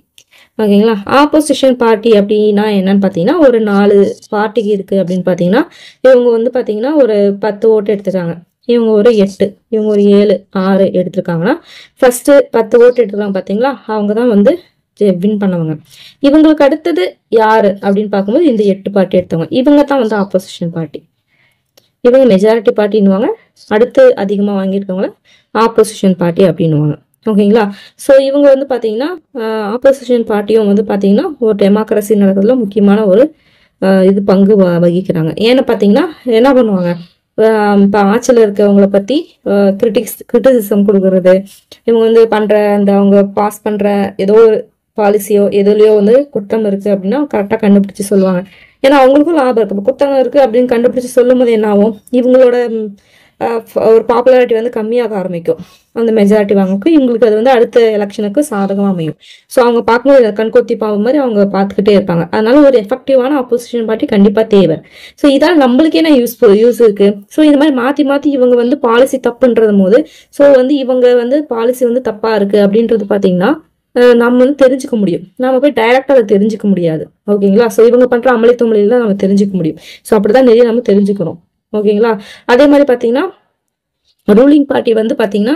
ஓகேங்களா? ஆப்போசிஷன் பார்ட்டி அப்படின்னா என்னன்னு பார்த்தீங்கன்னா ஒரு 4 பார்ட்டிக்கு இருக்குது அப்படின்னு பார்த்தீங்கன்னா இவங்க வந்து பார்த்தீங்கன்னா ஒரு 10 ஓட்டு எடுத்துட்டாங்க, இவங்க ஒரு 8, இவங்க ஒரு 7 6 எடுத்திருக்காங்கன்னா ஃபர்ஸ்ட் 10 ஓட்டு எடுத்துருக்காங்க பார்த்தீங்களா, அவங்க தான் வந்து வின் பண்ணவங்க. இவங்களுக்கு அடுத்தது யாரு அப்படின்னு பார்க்கும்போது இந்த 8 பார்ட்டி எடுத்தவங்க, இவங்க தான் வந்து ஆப்போசிஷன் பார்ட்டி. இவங்க மெஜாரிட்டி பார்ட்டின்னுவாங்க, அடுத்து அதிகமாக வாங்கியிருக்கவங்கள ஆப்போசிஷன் பார்ட்டி அப்படின்னுவாங்க. ஓகேங்களா? ஸோ இவங்க வந்து பார்த்தீங்கன்னா ஆப்போசிஷன் பார்ட்டியும் வந்து பார்த்தீங்கன்னா ஒரு டெமோக்ரஸி நடக்கிறதுல முக்கியமான ஒரு இது பங்கு வகிக்கிறாங்க. ஏன்னு பார்த்தீங்கன்னா என்ன பண்ணுவாங்க, இப்போ ஆட்சியில் இருக்கவங்களை பற்றி கிரிட்டிசிசம் கொடுக்கறது, இவங்க வந்து பண்ணுற அந்த அவங்க பாஸ் பண்ணுற ஏதோ ஒரு பாலிசியோ எதுலையோ வந்து குற்றம் இருக்குது அப்படின்னா கரெக்டாக கண்டுபிடிச்சி சொல்லுவாங்க. ஏன்னா அவங்களுக்கும் லாபம் இருக்குது, இப்போ குற்றம் இருக்குது அப்படின்னு கண்டுபிடிச்சி சொல்லும் போது என்ன ஆகும், இவங்களோட ஒரு பாப்புலாரிட்டி வந்து கம்மியாக ஆரம்பிக்கும். அந்த மெஜாரிட்டி வாங்கக்கும் இவங்களுக்கு அது வந்து அடுத்த எலெக்ஷனுக்கு சாதகமாக அமையும். ஸோ அவங்க பார்க்கும்போது கண்கொத்தி பாவம் மாதிரி அவங்க பார்த்துக்கிட்டே இருப்பாங்க. அதனால ஒரு எஃபெக்டிவான ஆப்போசிஷன் பார்ட்டி கண்டிப்பாக தேவை. ஸோ இதால் நம்மளுக்கே என்ன யூஸ் இருக்கு. ஸோ இந்த மாதிரி மாற்றி மாற்றி இவங்க வந்து பாலிசி தப்புன்றது போது ஸோ வந்து இவங்க வந்து பாலிசி வந்து தப்பாக இருக்குது அப்படின்றது பார்த்தீங்கன்னா நம்ம வந்து தெரிஞ்சுக்க முடியும், நம்ம போய் டைரக்டா அதை தெரிஞ்சுக்க முடியாது. ஓகேங்களா? ஸோ இவங்க பண்ற அமளித்துமளியில தான் நம்ம தெரிஞ்சுக்க முடியும். ஸோ அப்படிதான் நிறைய நம்ம தெரிஞ்சுக்கிறோம். ஓகேங்களா? அதே மாதிரி பார்த்தீங்கன்னா ரூலிங் பார்ட்டி வந்து பார்த்தீங்கன்னா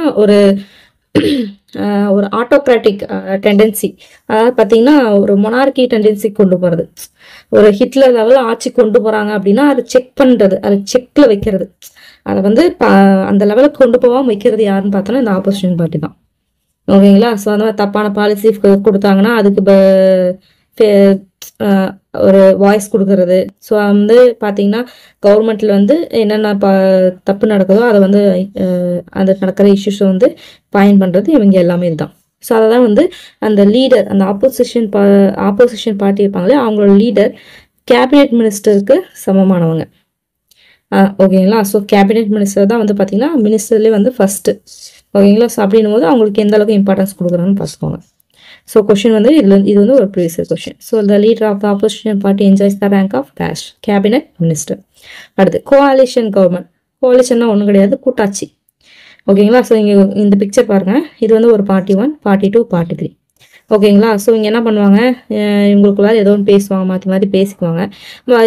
ஒரு ஆட்டோக்ராட்டிக் டெண்டன்சி, அதாவது பார்த்தீங்கன்னா ஒரு மொனார்கி டெண்டன்சி கொண்டு போகிறது, ஒரு ஹிட்லர் லெவலில் ஆட்சி கொண்டு போகிறாங்க அப்படின்னா அதை செக் பண்ணுறது, அதை செக்கில் வைக்கிறது, அதை வந்து அந்த லெவலுக்கு கொண்டு போகாமல் வைக்கிறது யாருன்னு பார்த்தோன்னா இந்த ஆப்போசிஷன் பார்ட்டி தான். ஓகேங்களா? ஸோ அந்த மாதிரி தப்பான பாலிசி கொடுத்தாங்கன்னா அதுக்கு ஒரு வாய்ஸ் கொடுக்கறது. ஸோ வந்து பார்த்தீங்கன்னா கவர்மெண்ட்டில் வந்து என்னென்ன தப்பு நடக்குதோ அதை வந்து அந்த நடக்கிற இஷ்யூஸை வந்து பாயிண்ட் பண்ணுறது இவங்க எல்லாமே இதுதான். ஸோ அதை தான் வந்து அந்த லீடர், அந்த ஆப்போசிஷன் பார்ட்டி இருப்பாங்களே அவங்களோட லீடர் கேபினெட் மினிஸ்டருக்கு சமமானவங்க. ஓகேங்களா? ஸோ கேபினெட் மினிஸ்டர் தான் வந்து பார்த்தீங்கன்னா மினிஸ்டர்லேயே வந்து ஃபர்ஸ்ட்டு. ஓகேங்களா? ஸோ அப்படின்னும் போது அவங்களுக்கு எந்த அளவுக்கு இம்பார்ட்டன்ஸ் கொடுக்குறாங்கன்னு பார்த்துக்கோங்க. ஸோ கொஸ்டின் வந்து இது வந்து ஒரு previous question. So the leader of the opposition party enjoys the rank of cabinet minister. அடுத்து கோஆலிஷன் கவர்மெண்ட். கோஆலிஷன்னா ஒன்றும் கிடையாது, கூட்டாட்சி. ஓகேங்களா? ஸோ இங்கே இந்த பிக்சர் பாருங்க, இது வந்து ஒரு பார்ட்டி 1, பார்ட்டி 2, பார்ட்டி 3. ஓகேங்களா? ஸோ இங்கே என்ன பண்ணுவாங்க, இவங்களுக்குள்ளார ஏதோ ஒன்று பேசுவாங்க, மாற்றி மாற்றி பேசிக்குவாங்க.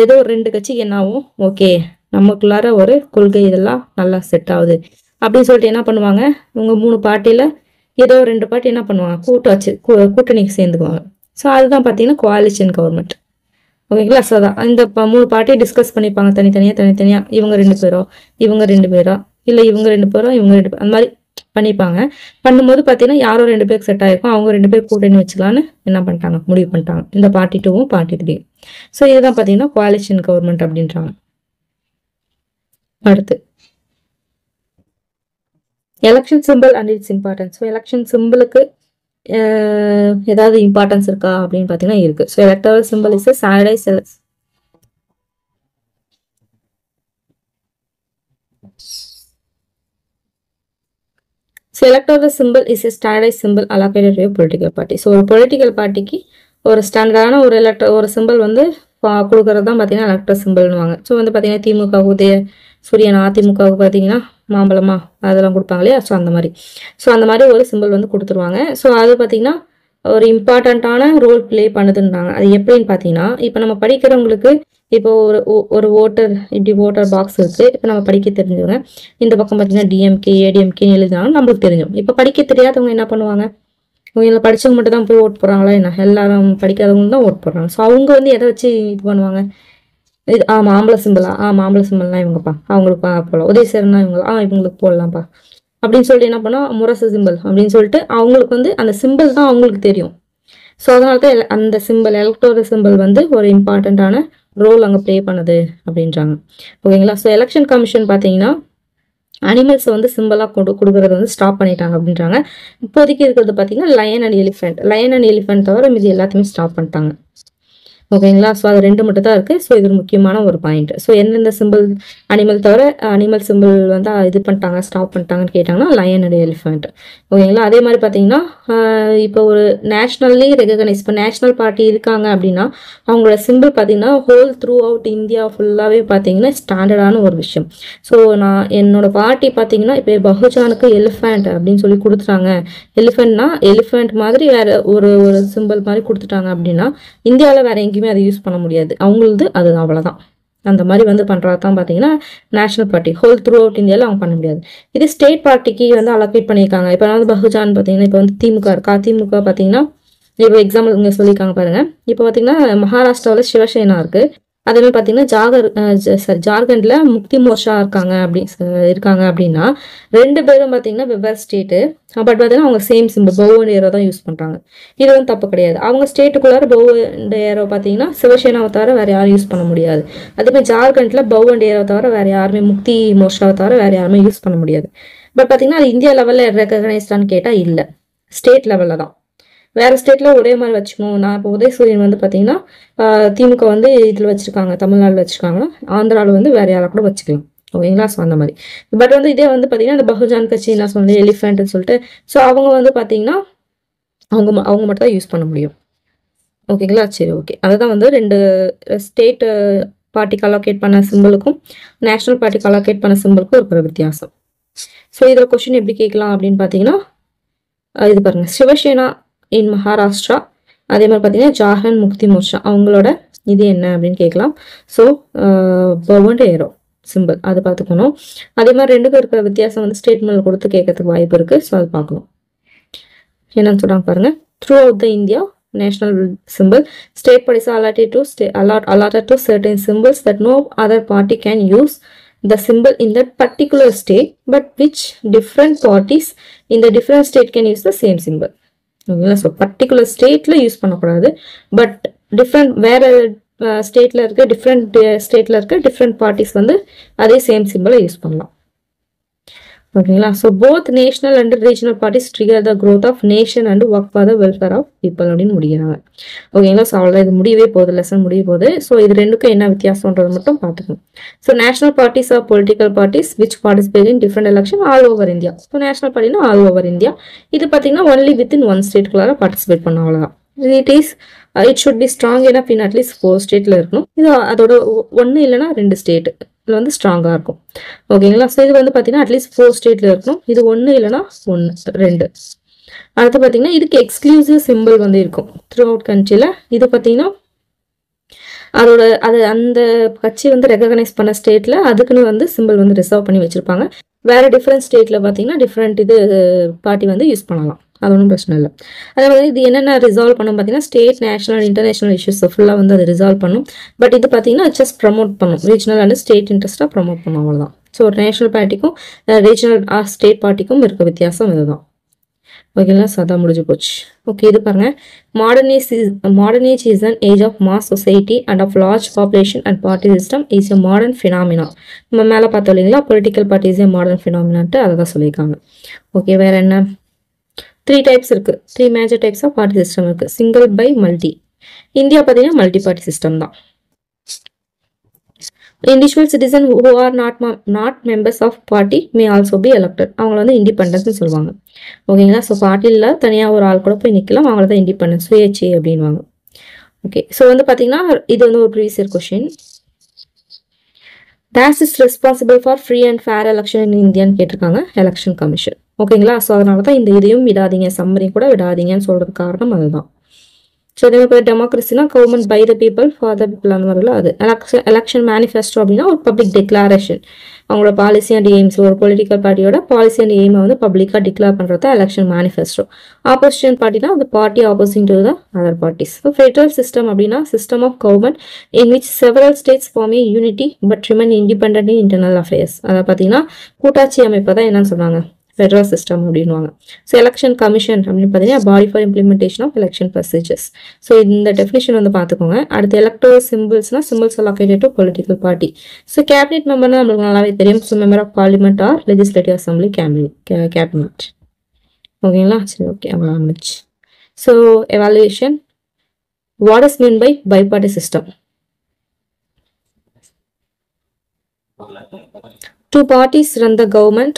ஏதோ ஒரு 2 கட்சிக்கு என்ன ஆகும், ஓகே நமக்குள்ளார ஒரு கொள்கை இதெல்லாம் நல்லா செட் ஆகுது அப்படின்னு சொல்லிட்டு என்ன பண்ணுவாங்க, இவங்க 3 பார்ட்டியில் ஏதோ 2 பார்ட்டி என்ன பண்ணுவாங்க, கூட்டணிக்கு சேர்ந்துக்குவாங்க. ஸோ அதுதான் பார்த்தீங்கன்னா கோஆலிஷன் கவர்மெண்ட். ஓகேங்களா? ஸோ அதான் இந்த 3 பார்ட்டியை டிஸ்கஸ் பண்ணிப்பாங்க தனித்தனியாக இவங்க 2 பேரோ இவங்க 2 பேரோ இல்லை இவங்க 2 பேரோ இவங்க 2 பேரோ, அந்த மாதிரி பண்ணிப்பாங்க. பண்ணும்போது பார்த்தீங்கன்னா யாரோ 2 பேருக்கு செட் ஆயிருக்கும். அவங்க 2 பேர் கூட்டணி வச்சுக்கலான்னு என்ன பண்ணிட்டாங்க, முடிவு பண்ணிட்டாங்க. இந்த பார்ட்டி 2வும் பார்ட்டி 3. ஸோ இதுதான் பார்த்தீங்கன்னா கோalition கவர்மெண்ட் அப்படின்றாங்க. அடுத்து election symbol and its importance. So election சிம்பிளுக்கு ஏதாவது இம்பார்ட்டன்ஸ் இருக்கா அப்படின்னு பார்த்தீங்கன்னா இருக்கு. So electoral symbol is standardise. So electoral symbol is a standardise symbol allocated to political party. So ஒரு பொலிட்டிக்கல் பார்ட்டிக்கு ஒரு ஸ்டாண்டர்டான ஒரு சிம்பிள் வந்து கொடுக்கறது தான் பார்த்தீங்கன்னா எலக்டரல் சிம்பிள்னுவாங்க. ஸோ வந்து பார்த்தீங்கன்னா திமுக உதய சூரியன், அதிமுகவுக்கு பார்த்தீங்கன்னா மாம்பழமா அதெல்லாம் கொடுப்பாங்க இல்லையா. ஸோ அந்த மாதிரி ஒரு சிம்பிள் வந்து கொடுத்துருவாங்க. ஸோ அது பார்த்தீங்கன்னா ஒரு இம்பார்ட்டண்ட்டான ரோல் ப்ளே பண்ணுதுன்றாங்க. அது எப்படின்னு பார்த்தீங்கன்னா, இப்போ நம்ம படிக்கிறவங்களுக்கு இப்போ ஒரு ஓட்டர் பாக்ஸ் இருக்கு. இப்போ நம்ம படிக்க தெரிஞ்சவங்க இந்த பக்கம் பார்த்தீங்கன்னா டிஎம்கே ஏடிஎம்கேன்னு எழுதினாலும் நம்மளுக்கு தெரியும். இப்போ படிக்க தெரியாதவங்க என்ன பண்ணுவாங்க, இவங்க படிச்சவங்க மட்டும் தான் போய் ஓட் போடுறாங்களா என்ன, எல்லாரும் படிக்காதவங்க தான் ஓட் போடுறாங்க. ஸோ அவங்க வந்து எதை வச்சு இது பண்ணுவாங்க, இது மாம்பழ சிம்பிளா, மாம்பழ சிம்பிள்லாம் இவங்கப்பா, அவங்களுக்கு போடலாம். உதயசேரனா இவங்க இவங்களுக்கு போடலாம்ப்பா அப்படின்னு சொல்லிட்டு என்ன பண்ணோம், முரசு சிம்பிள் அப்படின்னு சொல்லிட்டு அவங்களுக்கு வந்து அந்த சிம்பிள் தான் அவங்களுக்கு தெரியும். ஸோ அதனால தான் அந்த சிம்பிள் எலக்டோரல் சிம்பிள் வந்து ஒரு இம்பார்ட்டண்ட்டான ரோல் அங்கே ப்ளே பண்ணுது அப்படின்றாங்க. ஓகேங்களா. ஸோ எலெக்ஷன் கமிஷன் பார்த்தீங்கன்னா அனிமல்ஸை வந்து சிம்பிளாக கொடுக்கறத வந்து ஸ்டாப் பண்ணிட்டாங்க அப்படின்றாங்க. இப்போதைக்கு இருக்கிறது பார்த்தீங்கன்னா லயன் அண்ட் எலிஃபென்ட் தவிர மீதி எல்லாத்தையுமே ஸ்டாப் பண்ணிட்டாங்க. ஓகேங்களா. ஸோ அது 2 மட்டும் தான் இருக்குது. ஸோ இது ஒரு முக்கியமான ஒரு பாயிண்ட். ஸோ எந்தெந்த சிம்பிள் அனிமல் தவிர அனிமல் சிம்பிள் வந்து இது பண்ணிட்டாங்க, ஸ்டாப் பண்ணிட்டாங்கன்னு கேட்டாங்கன்னா லயன் அண்ட் எலிஃபென்ட். ஓகேங்களா. அதே மாதிரி பார்த்தீங்கன்னா இப்போ ஒரு நேஷ்னல்லி ரெகக்னைஸ், இப்போ நேஷ்னல் பார்ட்டி இருக்காங்க அப்படின்னா அவங்களோட சிம்பிள் பார்த்தீங்கன்னா ஹோல் த்ரூ அவுட் இந்தியா ஃபுல்லாகவே பார்த்தீங்கன்னா ஸ்டாண்டர்டான ஒரு விஷயம். ஸோ நான் என்னோட பார்ட்டி பார்த்தீங்கன்னா இப்போ பகுஜானுக்கு எலிஃபென்ட் அப்படின்னு சொல்லி கொடுத்துட்டாங்க. எலிஃபென்ட்னா எலிஃபென்ட் மாதிரி வேற ஒரு சிம்பிள் மாதிரி கொடுத்துட்டாங்க அப்படின்னா இந்தியாவில் வேற எங்கேயுமே அதை யூஸ் பண்ண முடியாது. அவங்களது அது அவ்வளோதான். அந்த மாதிரி வந்து பண்ணுறது தான் பார்த்தீங்கன்னா national party. Whole through out இந்தியாவில் அவங்க பண்ண முடியாது. இது ஸ்டேட் பார்ட்டிக்கு வந்து அலோகேட் பண்ணியிருக்காங்க. இப்போ வந்து பகுஜான் பார்த்தீங்கன்னா இப்போ வந்து திமுக இருக்கா, திமுக பார்த்தீங்கன்னா இப்போ எக்ஸாம்பிள் இங்கே சொல்லியிருக்காங்க பாருங்க. இப்போ பார்த்தீங்கன்னா மகாராஷ்டிராவில் சிவசேனா இருக்கு. அதே மாதிரி பார்த்தீங்கன்னா ஜார்க்கண்ட்ல முக்தி மோர்ச்சா இருக்காங்க அப்படின்னா 2 பேரும் பார்த்தீங்கன்னா வெவ்வேறு ஸ்டேட்டு. பட் பார்த்தீங்கன்னா அவங்க same simple bow and arrow தான் யூஸ் பண்ணுறாங்க. இது வந்து தப்பு கிடையாது. அவங்க ஸ்டேட்டுக்குள்ளார பவ் அண்ட் ஏரோ பார்த்தீங்கன்னா சிவசேனாவை தவிர வேற யாரும் யூஸ் பண்ண முடியாது. அதேமாதிரி ஜார்க்கண்ட்ல பவ் அண்ட் ஏரோ தவிர வேற யாருமே, முக்தி மோர்ச்சாவை தவிர வேற யாருமே யூஸ் பண்ண முடியாது. பட் பார்த்தீங்கன்னா அது இந்தியா லெவலில் ரெகக்னைஸ்டான்னு கேட்டால் இல்லை, ஸ்டேட் லெவலில் தான். வேற ஸ்டேட்ல ஒரே மாதிரி வச்சுக்கணும். நான் இப்போ உதயசூரியன் வந்து பார்த்தீங்கன்னா திமுக வந்து இதில் வச்சிருக்காங்க, தமிழ்நாட்டில் வச்சிருக்காங்கன்னா ஆந்திராவில் வந்து வேற யாரை கூட வச்சுக்கலாம். ஓகேங்களா. ஸோ அந்த மாதிரி. பட் வந்து இதே வந்து பார்த்தீங்கன்னா இந்த பகுஜான் கட்சி நான் சொன்னேன் எலிஃபென்ட்னு சொல்லிட்டு, ஸோ அவங்க வந்து பார்த்தீங்கன்னா அவங்க மட்டும் தான் யூஸ் பண்ண முடியும். ஓகேங்களா. சரி, ஓகே. அதுதான் வந்து 2 ஸ்டேட் பார்ட்டிக்கு அலோகேட் பண்ண சிம்பிளுக்கும் நேஷனல் பார்ட்டிக்கு அலோகேட் பண்ண சிம்பிளுக்கும் இருக்கிற வித்தியாசம். ஸோ இதில் கொஸ்டின் எப்படி கேட்கலாம் அப்படின்னு பார்த்தீங்கன்னா இது பாருங்க, சிவசேனா இன் மகாராஷ்டிரா, அதே மாதிரி பார்த்தீங்கன்னா ஜார்க்கண்ட் முக்தி மோர்ச்சா அவங்களோட இது என்ன அப்படின்னு கேட்கலாம். So bow and arrow simple அது பார்த்துக்கணும். அதே மாதிரி 2க்கும் இருக்கிற வித்தியாசம் வந்து ஸ்டேட்மெண்ட் கொடுத்து கேட்கறதுக்கு வாய்ப்பு இருக்கு. ஸோ அது பார்க்கணும். என்னன்னு சொல்றாங்க பாருங்க. Through out the India national symbol state parties are allotted to certain symbols that no other party can use the symbol in that particular state, but which different parties in the different state can use the same symbol. So particular state la use பண்ணக்கூடாது, but different வேற ஸ்டேட்ல இருக்க different parties வந்து அதே same symbol use பண்ணலாம். ஓகேங்களா. So both national and regional parties trigger the growth of nation and work for the welfare of people அப்படின்னு முடிகிறாங்க. ஓகேங்களா. ஸோ அவ்வளோதான், இது முடியவே போகுது, லெசன் முடிய போகுது. ஸோ இது 2க்கும் என்ன வித்தியாசம்ன்றது மட்டும் பார்த்துக்கணும். So national parties are political parties which participate in different election all over India. So national பார்ட்டினா ஆல் ஓவர் இந்தியா. இது பார்த்தீங்கன்னா ஒன்லி வித்தின் 1 ஸ்டேட்குள்ளார பார்ட்டிசிபேட் பண்ண, அவ்வளோதான். It should be strong enough in at least 4 ஸ்டேட்ல இருக்கணும். இது அதோட 1 இல்லைன்னா 2 ஸ்டேட் இதில் வந்து ஸ்ட்ராங்காக இருக்கும். ஓகேங்களா. ஸோ இது வந்து பார்த்தீங்கன்னா அட்லீஸ்ட் 4 ஸ்டேட்ல இருக்கணும். இது 1 இல்லைன்னா 2. அடுத்து பார்த்தீங்கன்னா இதுக்கு எக்ஸ்க்ளூசிவ் சிம்பிள் வந்து இருக்கும் த்ரூ அவுட் கண்ட்ரியில். இது பார்த்தீங்கன்னா அந்த கட்சி வந்து ரெகக்னைஸ் பண்ண ஸ்டேட்ல அதுக்குன்னு வந்து சிம்பிள் வந்து ரிசர்வ் பண்ணி வச்சிருப்பாங்க. வேற டிஃப்ரெண்ட் ஸ்டேட்ல பார்த்தீங்கன்னா டிஃப்ரெண்ட் இது பார்ட்டி வந்து யூஸ் பண்ணலாம், அது ஒன்றும் பிரச்சனை இல்லை. அதே மாதிரி இது என்னென்ன ரிசால்வ் பண்ணும் பார்த்தீங்கன்னா ஸ்டேட், நேஷனல், இன்டர்நேஷனல் இஷ்யூஸ் ஃபுல்லாக வந்து அது ரிசால்வ் பண்ணும். பட் இது பார்த்தீங்கன்னா ஜஸ்ட் ப்ரமோட் பண்ணும், ரீஜனல் அண்ட் ஸ்டேட் இன்ட்ரெஸ்ட்டாக ப்ரமோட் பண்ணும், அவ்வளோதான். ஸோ நேஷனல் பார்ட்டிக்கும் ரீஜனல் ஸ்டேட் பார்ட்டிக்கும் இருக்க வித்தியாசம் இதுதான். ஓகேங்களா, ஸோ அதான் முடிஞ்சு போச்சு. ஓகே, இது பாருங்க, modern age is an age of mass society and of large population and party system is a modern phenomena. நம்ம மேலே பார்த்தோம் இல்லைங்களா, political party is a modern ஃபினாமினான்ட்டு அதை தான் சொல்லியிருக்காங்க. ஓகே, வேற என்ன? 3 டைப்ஸ் இருக்கு, 3 major types of party system இருக்கு, சிங்கிள், பை, மல்டி. இந்தியா பார்த்தீங்கன்னா மல்டி பார்ட்டி சிஸ்டம் தான். Individual citizens who are not members of party may also be elected. அவங்கள வந்து இண்டிபெண்டன்ஸ்னு சொல்லுவாங்க. ஓகேங்களா, ஸோ பார்ட்டியில் தனியாக ஒரு ஆள் கூட போய் நிற்கலாம், அவங்கள தான் இண்டிபெண்டன்ஸ், சுயேட்சை அப்படின்வாங்க. ஓகே, ஸோ வந்து பார்த்தீங்கன்னா இது வந்து ஒரு previous year question. That is responsible for free and fair election in Indiaன்னு கேட்டிருக்காங்க, எலெக்ஷன் கமிஷன். ஓகேங்களா, ஸோ அதனால தான் இந்த இதையும் விடாதீங்க, சம்மரி கூட விடாதீங்கன்னு சொல்றது காரணம் அதுதான். ஸோ இதே மாதிரி டெமோக்ரஸினா government by the people for the people அந்த மாதிரிலாம். அது எலெக்ஷன் மேனிஃபெஸ்டோ அப்படின்னா ஒரு பப்ளிக் டிக்ளரேஷன், அவங்களோட பாலிசி அண்ட் எய்ம்ஸ், ஒரு பொலிட்டிக்கல் பார்ட்டியோட பாலிசி அண்ட் எய்மை வந்து பப்ளிக்காக டிக்ளேர் பண்ணுறது எலெக்ஷன் மேனிஃபெஸ்டோ. ஆப்போசிஷன் பார்ட்டினா அந்த party opposing to the other parties. So federal system அப்படின்னா system of government in which several states form a unity but remain independent in internal affairs. அதை பார்த்தீங்கன்னா கூட்டாட்சி அமைப்பை தான் என்னன்னு சொல்றாங்க, ஃபெடரல் சிஸ்டம் அப்படின்வாங்க. ஸோ எலெக்ஷன் கமிஷன் அப்படின்னு பார்த்தீங்கன்னா body for implementation of election procedures. So இந்த டெஃபினேஷன் வந்து பார்த்துக்கோங்க. அடுத்து எலக்டோரல் சிம்பிள்ஸ்னா symbols allocated to political party. So cabinet மெம்பர்னா நம்மளுக்கு நல்லாவே தெரியும். So member of parliament or legislative assembly cabinet. ஓகேங்களா, சரி, ஓகே, அவ்வளோ முடிச்சு. So evaluation, what is mean by bi party system? 2 parties run the government.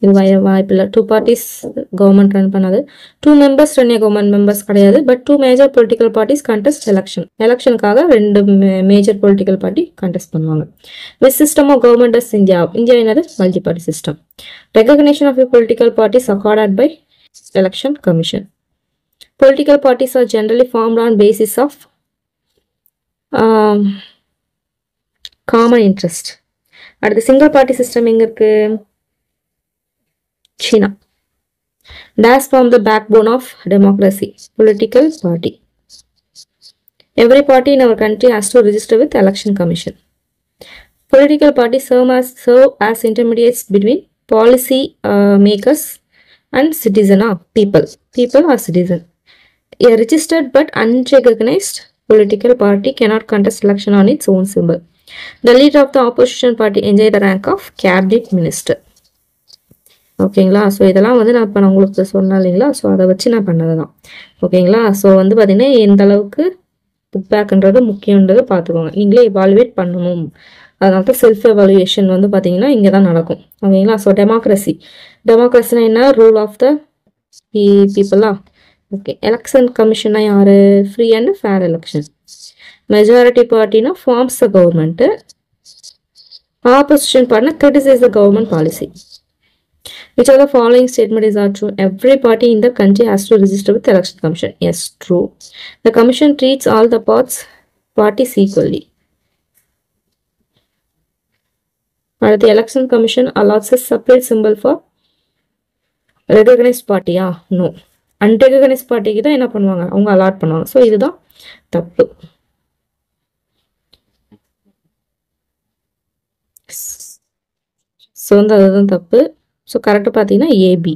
இது வாய்ப்பில்லை, 2 parties கவர்மெண்ட் ரன் பண்ணாது. 2 members ரன் கவர்மெண்ட் மெம்பர்ஸ் கிடையாது. But 2 major political parties contest எலெக்ஷனுக்காக 2 major political party contest பண்ணுவாங்க. With system of government is India என்னது, multi party system. Recognition of political parties accorded by election commission. Political parties are generally formed on basis of common interest. அடுத்து single party system எங்க இருக்கு, China. That's from the backbone of democracy, political party. Every party in our country has to register with election commission. Political parties serve as intermediates between policy makers and people are citizen. A registered but unrecognized political party cannot contest election on its own symbol. The leader of the opposition party enjoy the rank of cabinet minister. ஓகேங்களா, so இதெல்லாம் வந்து நான் இப்போ நான் உங்களுக்கு சொன்னேன் இல்லைங்களா, so அதை வச்சு நான் பண்ணது தான். ஓகேங்களா, ஸோ வந்து பார்த்தீங்கன்னா எந்த அளவுக்கு புக் பேக்குன்றது முக்கியன்றது பார்த்துக்கோங்க, நீங்களே எவாலுவேட் பண்ணணும். அதனால தான் செல்ஃப் எவாலுவேஷன் வந்து பார்த்தீங்கன்னா இங்கே தான் நடக்கும். ஓகேங்களா, ஸோ டெமோக்ரஸினா என்ன, ரூல் ஆஃப் த பீப்புளா. ஓகே, எலெக்ஷன் கமிஷனா யாரு, free and fair election. Majority பார்ட்டினா ஃபார்ம்ஸ் த கவர்மெண்ட். ஆப்போசிஷன் பார்ட்டினா criticise the government policy. Which of the following statement is true? Every party in the country has to register with the election commission. Yes, true. The commission treats all the parties equally. But the election commission allows a separate symbol for recognized party. No. Unrecognized party க்கு தான் என்ன பண்ணுவாங்க, அவங்க allot பண்ணுவாங்க. So இதுதான் தப்பு. So வந்து அதுதான் தப்பு. ஸோ கரெக்டாக பார்த்தீங்கன்னா ஏபி.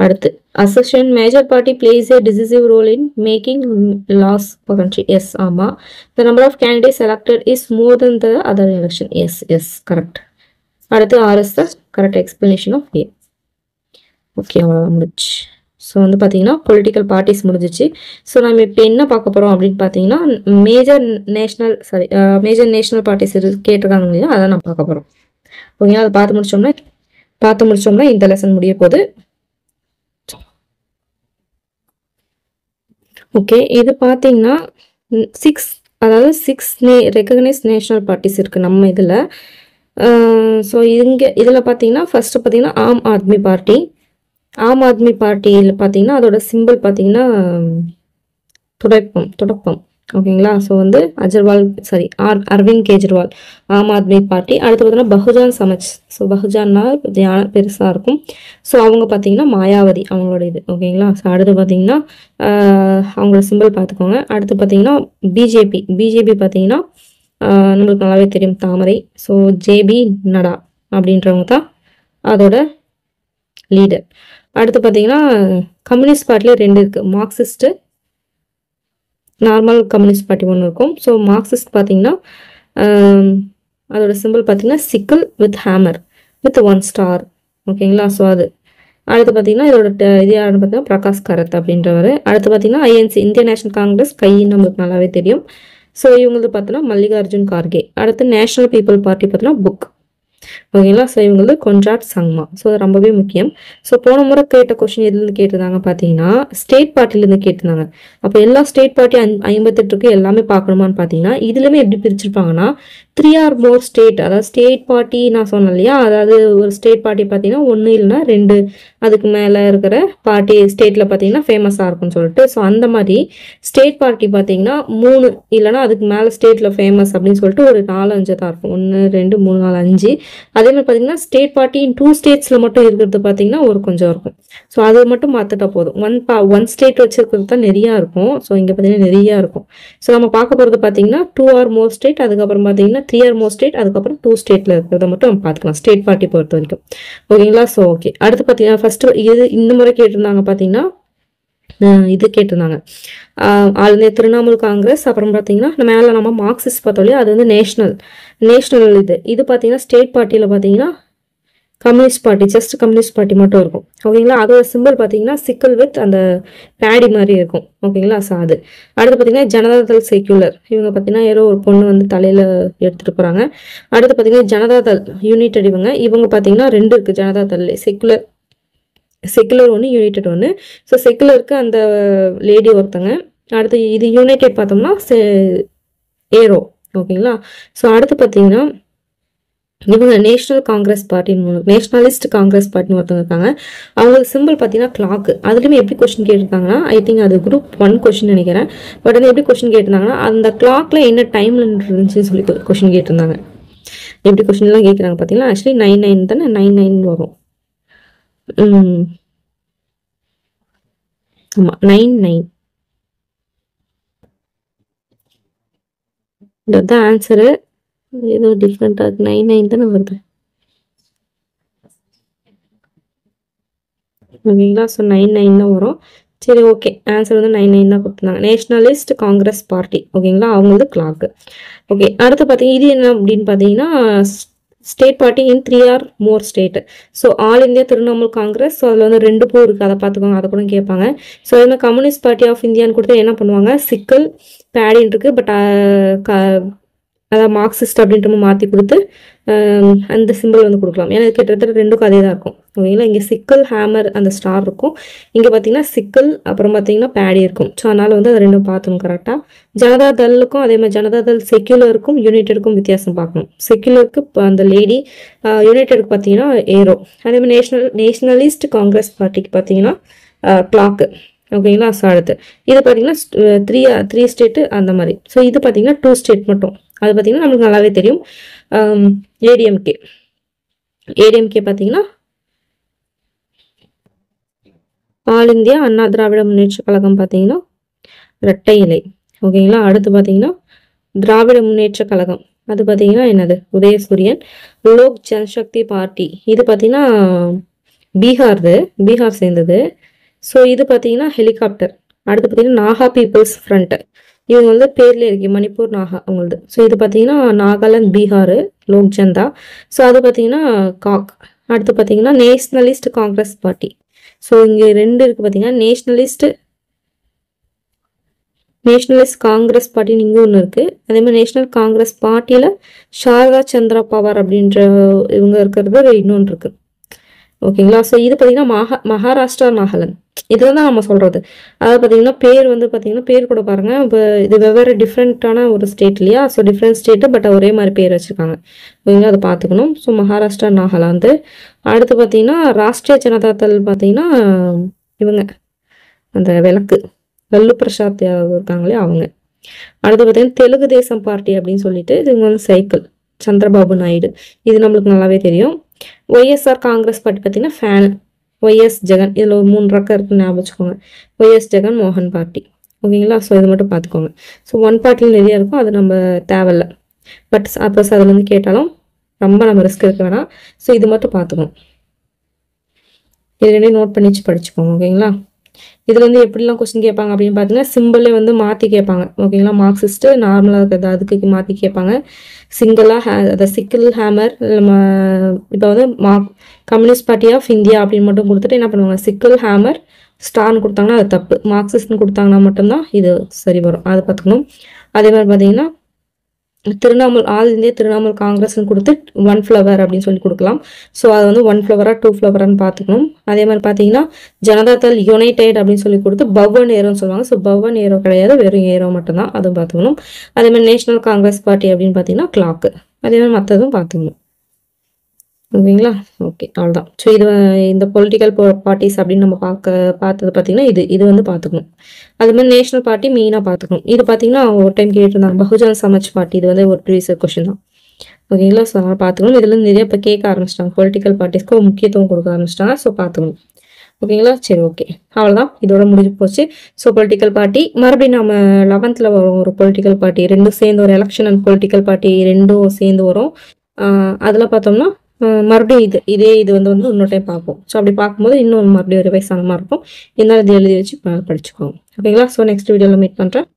அடுத்து association major party plays a decisive role in making laws for country. Yes, ஆமாம். The number of candidates elected is more than the other election. Yes correct. அடுத்து R is the correct explanation of A. Okay, அவ்வளோதான் முடிச்சு. So வந்து பார்த்தீங்கன்னா political parties முடிஞ்சிச்சு. So நம்ம இப்போ என்ன பார்க்க போகிறோம் அப்படின்னு பார்த்தீங்கன்னா மேஜர் நேஷனல் பார்ட்டிஸ் கேட்டிருக்காங்க இல்லையா, அதை நான் பார்க்க போகிறோம். ஓகேங்களா, அதை பார்த்து முடிச்சோம்னா இந்த லெசன் முடிய போகுது. ஓகே, இது பார்த்தீங்கன்னா 6 ரெகக்னைஸ்ட் நேஷனல் பார்ட்டிஸ் இருக்குது நம்ம இதில். ஸோ இதில் பார்த்தீங்கன்னா ஃபர்ஸ்ட் பார்த்தீங்கன்னா ஆம் ஆத்மி பார்ட்டியில் பார்த்தீங்கன்னா அதோட சிம்பிள் பார்த்தீங்கன்னா துடப்பம். ஓகேங்களா, ஸோ வந்து அரவிந்த் கெஜ்ரிவால் ஆம் ஆத்மி பார்ட்டி. அடுத்து பார்த்தீங்கன்னா பகுஜன் சமாஜ். ஸோ பகுஜான்னா பெருசாக இருக்கும். ஸோ அவங்க பார்த்தீங்கன்னா மாயாவதி அவங்களோட இது. ஓகேங்களா, ஸோ அடுத்து பார்த்தீங்கன்னா அவங்களோட சிம்பிள் பார்த்துக்கோங்க. அடுத்து பார்த்தீங்கன்னா பிஜேபி பார்த்தீங்கன்னா நம்மளுக்கு நல்லாவே தெரியும் தாமரை. ஸோ ஜேபி நடா அப்படின்றவங்க தான் அதோட லீடர். அடுத்து பார்த்தீங்கன்னா கம்யூனிஸ்ட் பார்ட்டிலே 2 இருக்குது. மார்க்சிஸ்ட்டு, நார்மல் கம்யூனிஸ்ட் பார்ட்டி ஒன்று இருக்கும். ஸோ மார்க்சிஸ்ட் பார்த்தீங்கன்னா அதோட சிம்பிள் பார்த்தீங்கன்னா சிக்கிள் வித் ஹேமர் வித் 1 ஸ்டார். ஓகேங்களா? ஸோ அது அடுத்து பார்த்தீங்கன்னா இதோட இது யாருன்னு பார்த்தீங்கன்னா பிரகாஷ் கரத் அப்படின்றவர். அடுத்து பார்த்தீங்கன்னா ஐஎன்சி, இந்தியன் நேஷனல் காங்கிரஸ், கைன்னு நம்மளுக்கு நல்லாவே தெரியும். ஸோ இவங்களுக்கு பார்த்தீங்கன்னா மல்லிகார்ஜுன் கார்கே. அடுத்து நேஷனல் பீப்புள் பார்ட்டி பார்த்தீங்கன்னா புக். ஓகேங்களா? ஸோ இவங்களுக்கு கொன்ராட் சங்மா. ஸோ அது ரொம்பவே முக்கியம். ஸோ போன முறை கேட்ட கொஸ்டின் எதுலேருந்து கேட்டிருந்தாங்க பார்த்தீங்கன்னா ஸ்டேட் பார்ட்டிலேருந்து கேட்டிருந்தாங்க. அப்போ எல்லா ஸ்டேட் பார்ட்டி 58க்கு எல்லாமே பார்க்கணுமான்னு பார்த்தீங்கன்னா இதுலேயுமே எப்படி பிரிச்சிருப்பாங்கன்னா 3 or more ஸ்டேட், அதாவது ஸ்டேட் பார்ட்டி நான் சொன்னேன் இல்லையா, அதாவது ஒரு ஸ்டேட் பார்ட்டி பார்த்தீங்கன்னா 1 இல்லைன்னா 2 அதுக்கு மேலே இருக்கிற பார்ட்டி ஸ்டேட்டில் பார்த்தீங்கன்னா ஃபேமஸாக இருக்கும்னு சொல்லிட்டு. ஸோ அந்த மாதிரி ஸ்டேட் பார்ட்டி பார்த்தீங்கன்னா 3 இல்லைன்னா அதுக்கு மேலே ஸ்டேட்டில் ஃபேமஸ் அப்படின்னு சொல்லிட்டு ஒரு 4-5 தான் இருக்கும். 1 2 3 4 5. அதே மாதிரி பார்த்தீங்கன்னா ஸ்டேட் பார்ட்டி 2 ஸ்டேட்ஸில் மட்டும் இருக்கிறது பார்த்தீங்கன்னா ஒரு கொஞ்சம் இருக்கும். ஸோ அதை மட்டும் பார்த்துட்டா போதும். ஒன் ஸ்டேட் வச்சிருக்கிறது தான் நிறையா இருக்கும். ஸோ இங்கே பார்த்தீங்கன்னா நிறையா இருக்கும். ஸோ நம்ம பார்க்க போகிறது பார்த்தீங்கன்னா 2 or more ஸ்டேட், அதுக்கப்புறம் பார்த்தீங்கன்னா 3 or more ஸ்டேட், அதுக்கப்புறம் 2 ஸ்டேட்டில் இருக்கிறத மட்டும் நம்ம பார்த்துக்கலாம் ஸ்டேட் பார்ட்டி பொறுத்த வரைக்கும். ஓகேங்களா? So okay. அடுத்து பார்த்தீங்கன்னா ஃபர்ஸ்ட் இது இந்த முறை கேட்டிருந்தாங்க பார்த்தீங்கன்னா இது கேட்டிருந்தாங்க ஆல் இந்தியா திரிணாமுல் காங்கிரஸ். அப்புறம் பார்த்தீங்கன்னா மேலே நம்ம மார்க்சிஸ்ட் பார்த்தோம், அது வந்து நேஷனல் இது பார்த்தீங்கன்னா ஸ்டேட் பார்ட்டியில் பார்த்தீங்கன்னா communist party, just communist party மட்டும் இருக்கும். ஓகேங்களா? அதோட சிம்பிள் பார்த்தீங்கன்னா சிக்கல் வித் அந்த பேடி மாதிரி இருக்கும். ஓகேங்களா? ஸோ அது அடுத்து பார்த்தீங்கன்னா ஜனதாதள் செக்யூலர். இவங்க பார்த்தீங்கன்னா ஏதோ ஒரு பொண்ணு வந்து தலையில் எடுத்துகிட்டு போகிறாங்க. அடுத்து பார்த்தீங்கன்னா ஜனதாதள் யுனைடெட். இவங்க பார்த்தீங்கன்னா 2 இருக்குது ஜனதாதள், செக்குலர் 1, யுனைடெட் 1. ஸோ செக்குலருக்கு அந்த லேடி ஒருத்தங்க. அடுத்து இது யுனைடெட் பார்த்தோம்னா ஏரோ. ஓகேங்களா? ஸோ அடுத்து பார்த்தீங்கன்னா இவங்க நேஷனல் காங்கிரஸ் பார்ட்டின்னு நேஷனலிஸ்ட் காங்கிரஸ் பார்ட்டின்னு ஒருத்தவங்க இருக்காங்க. அவங்களுக்கு சிம்பிள் பார்த்தீங்கன்னா கிளாக்கு. அதுலேயுமே எப்படி கொஸ்டின் கேட்டிருக்காங்கன்னா ஐ திங்க் அது குரூப் 1 கொஸ்டின் நினைக்கிறேன். பட் வந்து எப்படி கொஸ்டின் கேட்டிருந்தாங்கன்னா அந்த கிளாக்ல என்ன டைம்ல இருந்துச்சுன்னு சொல்லி கொஸ்டின் கேட்டிருந்தாங்க. எப்படி கொஸ்டின்லாம் கேட்குறாங்க பார்த்தீங்கன்னா ஆக்சுவலி 99 தானே, 99 வரும். ஆமாம் 99. இதுதான் ஆன்சரு. ஏதோ டிஃப்ரெண்டாக இருக்கு. 99 தானே வருது. ஓகேங்களா? ஸோ 99 தான் வரும். சரி ஓகே. ஆன்சர் வந்து 99 தான் கொடுத்துருந்தாங்க. Nationalist Congress party. ஓகேங்களா? அவங்களது கிளாக்கு. ஓகே. அடுத்து பார்த்தீங்கன்னா இது என்ன அப்படின்னு பார்த்தீங்கன்னா state party in 3 or more state. So all India Trinamool Congress. So அதில் வந்து 2 பூ இருக்குது, அதை பார்த்துக்கோங்க, அதை கூட கேட்பாங்க. ஸோ அது மாதிரி கம்யூனிஸ்ட் பார்ட்டி ஆஃப் இந்தியான்னு கொடுத்து என்ன பண்ணுவாங்க சிக்கல் பேடின்னு இருக்குது. பட் அதாவது மார்க்சிஸ்ட் அப்படின்ற மாற்றி கொடுத்து அந்த சிம்பிள் வந்து கொடுக்கலாம். ஏன்னா கிட்டத்தட்ட 2க்கும் அதே தான் இருக்கும். ஓகேங்களா? இங்கே சிக்கல் ஹேமர் அந்த ஸ்டார் இருக்கும். இங்கே பார்த்தீங்கன்னா சிக்கல் அப்புறம் பார்த்தீங்கன்னா பேடி இருக்கும். ஸோ அதனால் வந்து அது 2 பார்த்துணும் கரெக்டாக. ஜனதாதளுக்கும் அதே மாதிரி ஜனதாதள் செக்யூலருக்கும் யுனைடெடுக்கும் வித்தியாசம் பார்க்கணும். செக்யூலருக்கு அந்த லேடி, யுனைடெடுக்கு பார்த்தீங்கன்னா ஏரோ. அதே மாதிரி நேஷனலிஸ்ட் காங்கிரஸ் பார்ட்டிக்கு பார்த்தீங்கன்னா கிளாக்கு. ஓகேங்களா? ஸோ அடுத்து இது பார்த்தீங்கன்னா 3 ஸ்டேட்டு அந்த மாதிரி. ஸோ இது பார்த்தீங்கன்னா 2 ஸ்டேட் மட்டும். அது பார்த்தீங்கன்னா நம்மளுக்கு நல்லாவே தெரியும். ஏடிஎம்கே பார்த்தீங்கன்னா ஆல் இந்தியா அண்ணா திராவிட முன்னேற்ற கழகம் பார்த்தீங்கன்னா இரட்டை இலை. ஓகேங்களா? அடுத்து பார்த்தீங்கன்னா திராவிட முன்னேற்ற கழகம், அது பார்த்தீங்கன்னா என்னது உதயசூரியன். லோக் ஜனசக்தி பார்ட்டி இது பார்த்தீங்கன்னா பீகார் சேர்ந்தது. ஸோ இது பார்த்தீங்கன்னா ஹெலிகாப்டர். அடுத்து பார்த்தீங்கன்னா நாகா பீப்புள்ஸ் ஃப்ரண்ட். இவங்க வந்து பேர்லேயே இருக்கு மணிப்பூர் நாகா அவங்களது. ஸோ இது பார்த்தீங்கன்னா நாகாலாந்து பீகார் லோக் ஜனதா. ஸோ அது பார்த்தீங்கன்னா காக். அடுத்து பார்த்தீங்கன்னா நேஷனலிஸ்ட் காங்கிரஸ் பார்ட்டி. ஸோ இங்கே 2 இருக்குது பார்த்தீங்கன்னா நேஷனலிஸ்ட் காங்கிரஸ் பார்ட்டின்னு இங்கே ஒன்று இருக்குது. அதே மாதிரி நேஷனல் காங்கிரஸ் பார்ட்டியில் சாரதா சந்திரா பவார் அப்படின்ற இவங்க இருக்கிறது இன்னொன்று இருக்குது. ஓகேங்களா? ஸோ இது பார்த்தீங்கன்னா மகாராஷ்டிரா நாகாலாந்து இதுதான் நம்ம சொல்கிறது. அதாவது பார்த்தீங்கன்னா பேர் வந்து பார்த்தீங்கன்னா பேர் கூட பாருங்கள். இப்போ இது வெவ்வேறு டிஃப்ரெண்ட்டான ஒரு ஸ்டேட் இல்லையா? ஸோ டிஃப்ரெண்ட் ஸ்டேட்டு பட் ஒரே மாதிரி பேர் வச்சுருக்காங்க. ஓகேங்களா? அதை பார்த்துக்கணும். ஸோ மகாராஷ்டிரா நாகாலாந்து. அடுத்து பார்த்தீங்கன்னா ராஷ்ட்ரிய ஜனதாதள் பார்த்தீங்கன்னா இவங்க அந்த விளக்கு லல்லு பிரசாத் இருக்காங்களே அவங்க. அடுத்து பார்த்தீங்கன்னா தெலுங்கு தேசம் பார்ட்டி அப்படின்னு சொல்லிட்டு இவங்க வந்து சைக்கிள் சந்திரபாபு நாயுடு. இது நம்மளுக்கு நல்லாவே தெரியும். ஒய்எஸ்ஆர் காங்கிரஸ் பார்ட்டி பார்த்தீங்கன்னா ஃபேன் ஒய்எஸ் ஜெகன். இதில் ஒரு 3 ரக்கம் இருக்குன்னு ஞாபகம் வச்சுக்கோங்க. ஒய்எஸ் ஜெகன் மோகன் பார்ட்டி. ஓகேங்களா? ஸோ இது மட்டும் பார்த்துக்கோங்க. ஸோ 1 பார்ட்டியில் நிறைய இருக்கும், அது நம்ம தேவையில்லை. பட் சப்போஸ் அதில் வந்து கேட்டாலும் ரொம்ப நம்ம ரிஸ்க் இருக்க வேணாம். ஸோ இது மட்டும் பார்த்துக்கணும். இது ரெண்டையும் நோட் பண்ணிச்சு படிச்சுக்கோங்க. ஓகேங்களா? இதுல வந்து எப்படிலாம் கொஸ்டின் கேட்பாங்க அப்படின்னு பார்த்தீங்கன்னா சிம்பிளே வந்து மாற்றி கேட்பாங்க. ஓகேங்களா? மார்க்சிஸ்ட்டு நார்மலாக இருக்கிறது அதுக்கு மாற்றி கேட்பாங்க. சிங்கிளாக அதை சிக்கிள் ஹேமர் இப்போ வந்து கம்யூனிஸ்ட் பார்ட்டி ஆஃப் இந்தியா அப்படின்னு மட்டும் கொடுத்துட்டு என்ன பண்ணுவாங்க, சிக்கிள் ஹேமர் ஸ்டார்னு கொடுத்தாங்கன்னா அது தப்பு. மார்க்சிஸ்ட்னு கொடுத்தாங்கன்னா மட்டும்தான் இது சரி வரும். அதை பார்த்துக்கணும். அதே மாதிரி பார்த்தீங்கன்னா திரிணாமுல் ஆல் இந்தியா திரிணாமுல் காங்கிரஸ்ன்னு கொடுத்து 1 ஃப்ளவர் அப்படின்னு சொல்லி கொடுக்கலாம். ஸோ அது வந்து 1 ஃப்ளவரா 2 ஃப்ளவரான்னு பார்த்துக்கணும். அதே மாதிரி பார்த்தீங்கன்னா ஜனதாதள் யுனைடெட் அப்படின்னு சொல்லி கொடுத்து பவன் ஏரோன்னு சொல்லுவாங்க. ஸோ பவன் ஏரோ கிடையாது, வெறும் ஏரோ மட்டும்தான், அதுவும் பார்த்துக்கணும். அதே மாதிரி நேஷனல் காங்கிரஸ் பார்ட்டி அப்படின்னு பார்த்தீங்கன்னா கிளாக்கு. அதே மாதிரி மற்றதும் பார்த்துக்கணும். ஓகேங்களா? ஓகே, அவ்வளோதான். ஸோ இது இந்த பொலிட்டிக்கல் பார்ட்டிஸ் அப்படின்னு நம்ம பார்த்தது பார்த்தீங்கன்னா இது வந்து பார்த்துக்கணும். அது மாதிரி நேஷனல் பார்ட்டி மெயினாக பார்த்துக்கணும். இது பார்த்தீங்கன்னா ஒரு டைம் கேட்டிருந்தாங்க, பகுஜன் சமாஜ் பார்ட்டி. இது வந்து ஒரு ப்ரீவியஸ் கொஸ்டின் தான். ஓகேங்களா? ஸோ அதனால் பார்த்துக்கணும். இதுல நிறைய இப்போ கேட்க ஆரம்பிச்சிட்டாங்க, பொலிட்டிக்கல் பார்ட்டிஸ்க்கு முக்கியத்துவம் கொடுக்க ஆரம்பிச்சிட்டாங்க. ஸோ பார்த்துக்கணும். ஓகேங்களா? சரி, ஓகே, அவ்வளோதான். இதோட முடிஞ்சு போச்சு. ஸோ பொலிட்டிக்கல் பார்ட்டி மறுபடியும் நம்ம 11th வரும் ஒரு பொலிட்டிக்கல் பார்ட்டி, ரெண்டும் சேர்ந்து ஒரு எலெக்ஷன் அண்ட் பொலிட்டிக்கல் பார்ட்டி ரெண்டும் சேர்ந்து வரும். அதில் பார்த்தோம்னா மறுபடியும் இது வந்து இன்னொரு டைம் பார்ப்போம். ஸோ அப்படி பார்க்கும்போது இன்னும் மறுபடியும் ரிவைஸ் ஆன மாதிரி இருக்கும். இருந்தாலும் இது எழுதி வச்சு படிச்சுக்கோங்க. ஓகேங்களா? ஸோ நெக்ஸ்ட் வீடியோவில் மீட் பண்ணுறேன்.